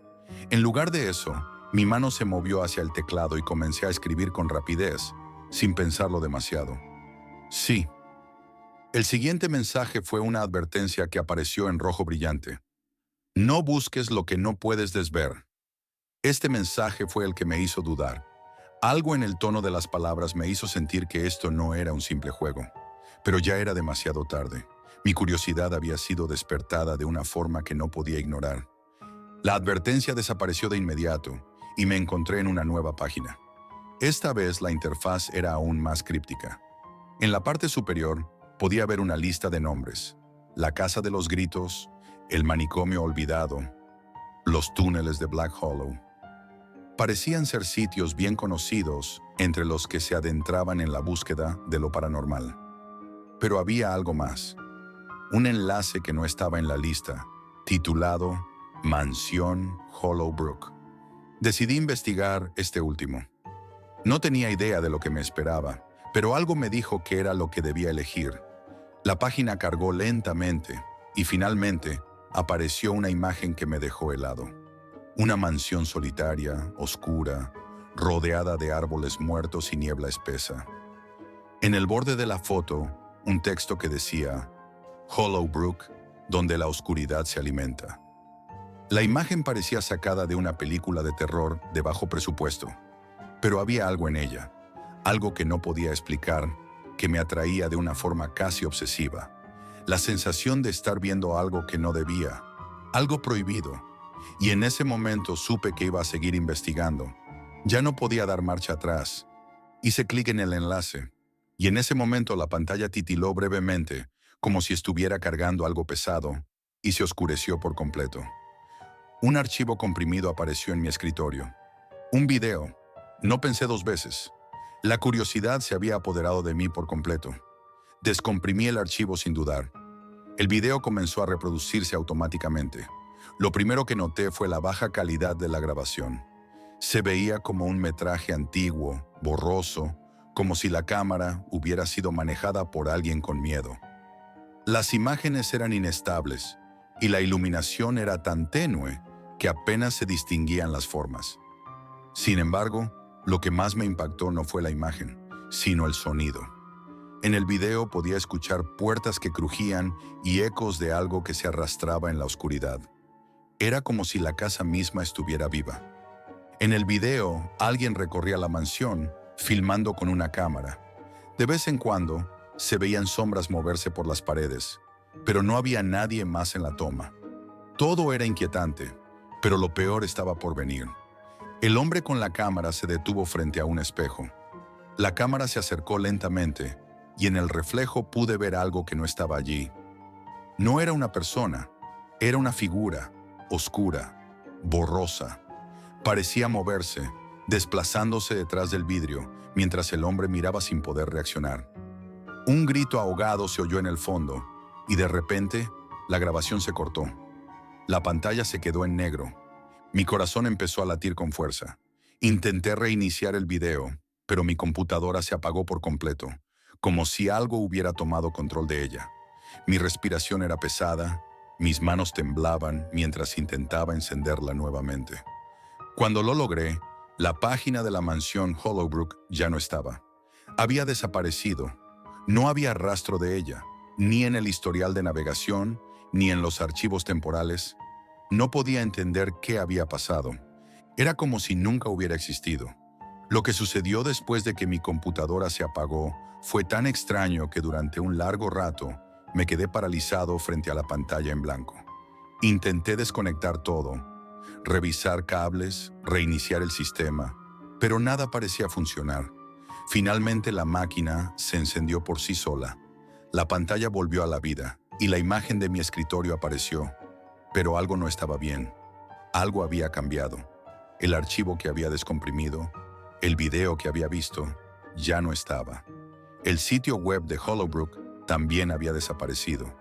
En lugar de eso, mi mano se movió hacia el teclado y comencé a escribir con rapidez, sin pensarlo demasiado. Sí. El siguiente mensaje fue una advertencia que apareció en rojo brillante. No busques lo que no puedes desver. Este mensaje fue el que me hizo dudar. Algo en el tono de las palabras me hizo sentir que esto no era un simple juego. Pero ya era demasiado tarde. Mi curiosidad había sido despertada de una forma que no podía ignorar. La advertencia desapareció de inmediato y me encontré en una nueva página. Esta vez la interfaz era aún más críptica. En la parte superior podía ver una lista de nombres: la Casa de los Gritos, el Manicomio Olvidado, los túneles de Black Hollow. Parecían ser sitios bien conocidos entre los que se adentraban en la búsqueda de lo paranormal. Pero había algo más. Un enlace que no estaba en la lista, titulado Mansión Hollowbrook. Decidí investigar este último. No tenía idea de lo que me esperaba, pero algo me dijo que era lo que debía elegir. La página cargó lentamente y finalmente apareció una imagen que me dejó helado. Una mansión solitaria, oscura, rodeada de árboles muertos y niebla espesa. En el borde de la foto, un texto que decía Hollowbrook, donde la oscuridad se alimenta. La imagen parecía sacada de una película de terror de bajo presupuesto, pero había algo en ella, algo que no podía explicar, que me atraía de una forma casi obsesiva. La sensación de estar viendo algo que no debía, algo prohibido. Y en ese momento supe que iba a seguir investigando. Ya no podía dar marcha atrás. Hice clic en el enlace, y en ese momento la pantalla titiló brevemente, como si estuviera cargando algo pesado, y se oscureció por completo. Un archivo comprimido apareció en mi escritorio. Un video. No pensé dos veces. La curiosidad se había apoderado de mí por completo. Descomprimí el archivo sin dudar. El video comenzó a reproducirse automáticamente. Lo primero que noté fue la baja calidad de la grabación. Se veía como un metraje antiguo, borroso, como si la cámara hubiera sido manejada por alguien con miedo. Las imágenes eran inestables y la iluminación era tan tenue que apenas se distinguían las formas. Sin embargo, lo que más me impactó no fue la imagen, sino el sonido. En el video podía escuchar puertas que crujían y ecos de algo que se arrastraba en la oscuridad. Era como si la casa misma estuviera viva. En el video, alguien recorría la mansión, filmando con una cámara. De vez en cuando, se veían sombras moverse por las paredes, pero no había nadie más en la toma. Todo era inquietante, pero lo peor estaba por venir. El hombre con la cámara se detuvo frente a un espejo. La cámara se acercó lentamente, y en el reflejo pude ver algo que no estaba allí. No era una persona, era una figura, oscura, borrosa. Parecía moverse, desplazándose detrás del vidrio, mientras el hombre miraba sin poder reaccionar. Un grito ahogado se oyó en el fondo, y de repente, la grabación se cortó. La pantalla se quedó en negro. Mi corazón empezó a latir con fuerza. Intenté reiniciar el video, pero mi computadora se apagó por completo, como si algo hubiera tomado control de ella. Mi respiración era pesada, mis manos temblaban mientras intentaba encenderla nuevamente. Cuando lo logré, la página de la mansión Hollowbrook ya no estaba. Había desaparecido. No había rastro de ella, ni en el historial de navegación, ni en los archivos temporales. No podía entender qué había pasado. Era como si nunca hubiera existido. Lo que sucedió después de que mi computadora se apagó fue tan extraño que durante un largo rato me quedé paralizado frente a la pantalla en blanco. Intenté desconectar todo, revisar cables, reiniciar el sistema, pero nada parecía funcionar. Finalmente la máquina se encendió por sí sola. La pantalla volvió a la vida y la imagen de mi escritorio apareció. Pero algo no estaba bien. Algo había cambiado. El archivo que había descomprimido, el video que había visto, ya no estaba. El sitio web de Hollowbrook también había desaparecido.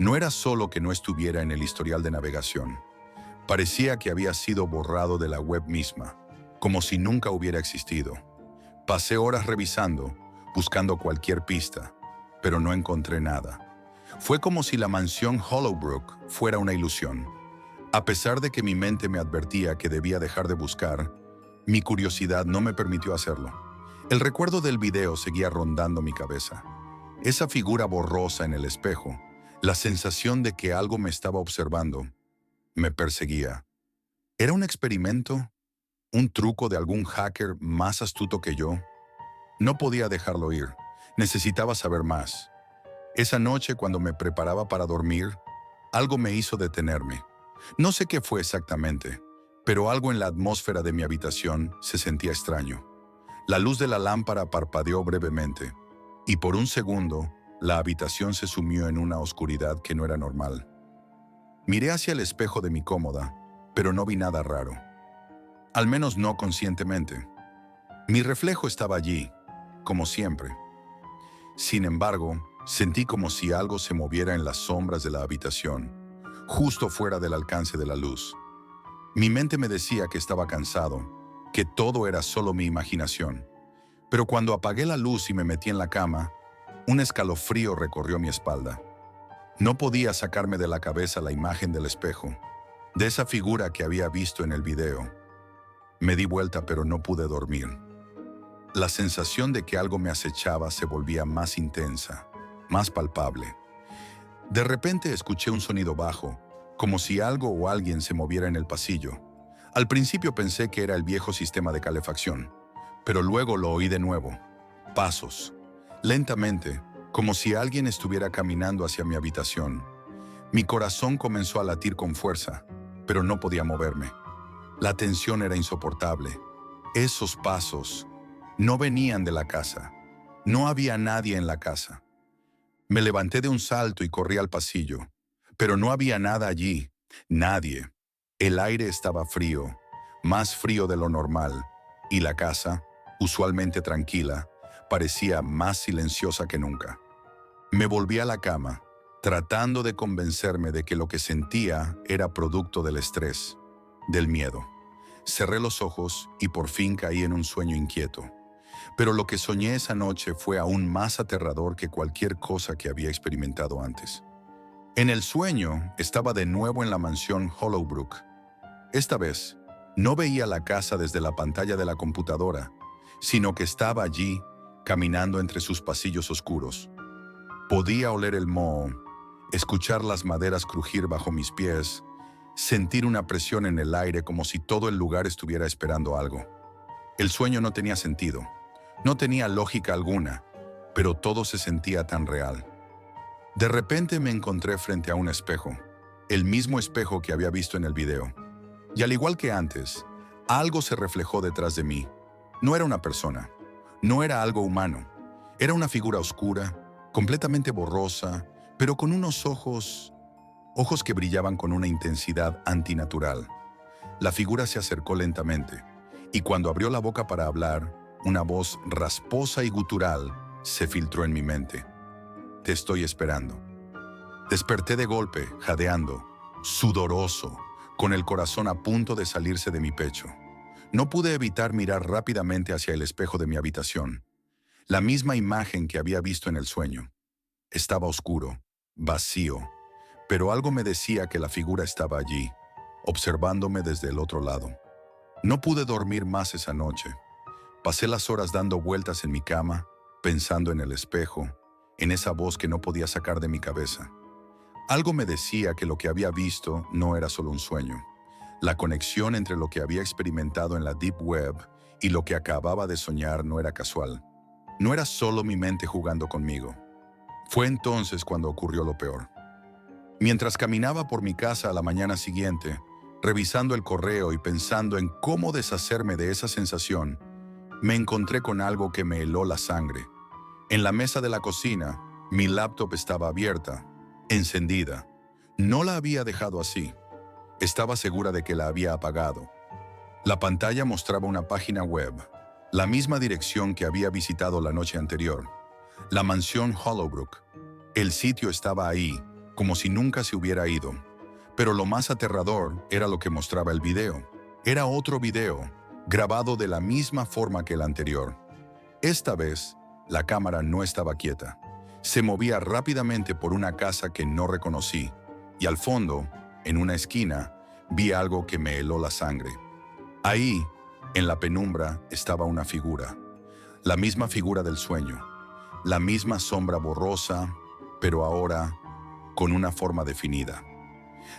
No era solo que no estuviera en el historial de navegación. Parecía que había sido borrado de la web misma, como si nunca hubiera existido. Pasé horas revisando, buscando cualquier pista, pero no encontré nada. Fue como si la mansión Hollowbrook fuera una ilusión. A pesar de que mi mente me advertía que debía dejar de buscar, mi curiosidad no me permitió hacerlo. El recuerdo del video seguía rondando mi cabeza. Esa figura borrosa en el espejo, la sensación de que algo me estaba observando, me perseguía. ¿Era un experimento? ¿Un truco de algún hacker más astuto que yo? No podía dejarlo ir. Necesitaba saber más. Esa noche, cuando me preparaba para dormir, algo me hizo detenerme. No sé qué fue exactamente, pero algo en la atmósfera de mi habitación se sentía extraño. La luz de la lámpara parpadeó brevemente, y por un segundo, la habitación se sumió en una oscuridad que no era normal. Miré hacia el espejo de mi cómoda, pero no vi nada raro. Al menos no conscientemente. Mi reflejo estaba allí, como siempre. Sin embargo, sentí como si algo se moviera en las sombras de la habitación, justo fuera del alcance de la luz. Mi mente me decía que estaba cansado, que todo era solo mi imaginación. Pero cuando apagué la luz y me metí en la cama, un escalofrío recorrió mi espalda. No podía sacarme de la cabeza la imagen del espejo, de esa figura que había visto en el video. Me di vuelta, pero no pude dormir. La sensación de que algo me acechaba se volvía más intensa, más palpable. De repente escuché un sonido bajo, como si algo o alguien se moviera en el pasillo. Al principio pensé que era el viejo sistema de calefacción, pero luego lo oí de nuevo. Pasos. Lentamente, como si alguien estuviera caminando hacia mi habitación. Mi corazón comenzó a latir con fuerza, pero no podía moverme. La tensión era insoportable. Esos pasos no venían de la casa. No había nadie en la casa. Me levanté de un salto y corrí al pasillo, pero no había nada allí, nadie. El aire estaba frío, más frío de lo normal, y la casa, usualmente tranquila, parecía más silenciosa que nunca. Me volví a la cama, tratando de convencerme de que lo que sentía era producto del estrés, del miedo. Cerré los ojos y por fin caí en un sueño inquieto. Pero lo que soñé esa noche fue aún más aterrador que cualquier cosa que había experimentado antes. En el sueño estaba de nuevo en la mansión Hollowbrook. Esta vez, no veía la casa desde la pantalla de la computadora, sino que estaba allí, caminando entre sus pasillos oscuros. Podía oler el moho, escuchar las maderas crujir bajo mis pies, sentir una presión en el aire como si todo el lugar estuviera esperando algo. El sueño no tenía sentido, no tenía lógica alguna, pero todo se sentía tan real. De repente me encontré frente a un espejo, el mismo espejo que había visto en el video. Y al igual que antes, algo se reflejó detrás de mí. No era una persona, no era algo humano, era una figura oscura, completamente borrosa, pero con unos ojos que brillaban con una intensidad antinatural. La figura se acercó lentamente, y cuando abrió la boca para hablar, una voz rasposa y gutural se filtró en mi mente. Te estoy esperando. Desperté de golpe, jadeando, sudoroso, con el corazón a punto de salirse de mi pecho. No pude evitar mirar rápidamente hacia el espejo de mi habitación. La misma imagen que había visto en el sueño. Estaba oscuro, vacío, pero algo me decía que la figura estaba allí, observándome desde el otro lado. No pude dormir más esa noche. Pasé las horas dando vueltas en mi cama, pensando en el espejo, en esa voz que no podía sacar de mi cabeza. Algo me decía que lo que había visto no era solo un sueño. La conexión entre lo que había experimentado en la Deep Web y lo que acababa de soñar no era casual. No era solo mi mente jugando conmigo. Fue entonces cuando ocurrió lo peor. Mientras caminaba por mi casa a la mañana siguiente, revisando el correo y pensando en cómo deshacerme de esa sensación, me encontré con algo que me heló la sangre. En la mesa de la cocina, mi laptop estaba abierta, encendida. No la había dejado así. Estaba segura de que la había apagado. La pantalla mostraba una página web, la misma dirección que había visitado la noche anterior, la mansión Hollowbrook. El sitio estaba ahí, como si nunca se hubiera ido. Pero lo más aterrador era lo que mostraba el video. Era otro video, grabado de la misma forma que el anterior. Esta vez, la cámara no estaba quieta. Se movía rápidamente por una casa que no reconocí, y al fondo, en una esquina, vi algo que me heló la sangre. Ahí, en la penumbra, estaba una figura. La misma figura del sueño. La misma sombra borrosa, pero ahora con una forma definida.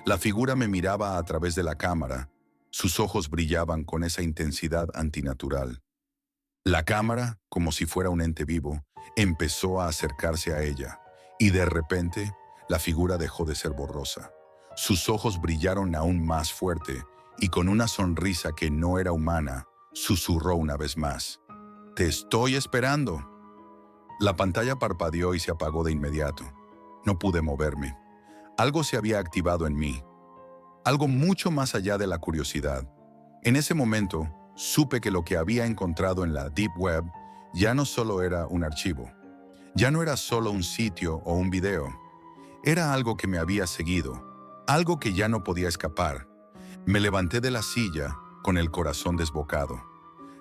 La figura me miraba a través de la cámara. Sus ojos brillaban con esa intensidad antinatural. La cámara, como si fuera un ente vivo, empezó a acercarse a ella, y de repente, la figura dejó de ser borrosa. Sus ojos brillaron aún más fuerte, y con una sonrisa que no era humana, susurró una vez más. Te estoy esperando. La pantalla parpadeó y se apagó de inmediato. No pude moverme. Algo se había activado en mí. Algo mucho más allá de la curiosidad. En ese momento, supe que lo que había encontrado en la Deep Web ya no solo era un archivo. Ya no era solo un sitio o un video. Era algo que me había seguido. Algo que ya no podía escapar. Me levanté de la silla con el corazón desbocado.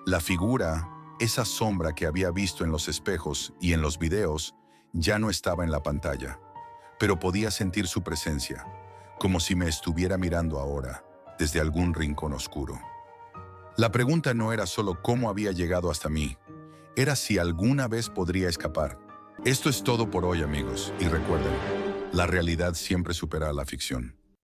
La figura, esa sombra que había visto en los espejos y en los videos, ya no estaba en la pantalla. Pero podía sentir su presencia, como si me estuviera mirando ahora, desde algún rincón oscuro. La pregunta no era solo cómo había llegado hasta mí, era si alguna vez podría escapar. Esto es todo por hoy, amigos, y recuerden, la realidad siempre supera a la ficción.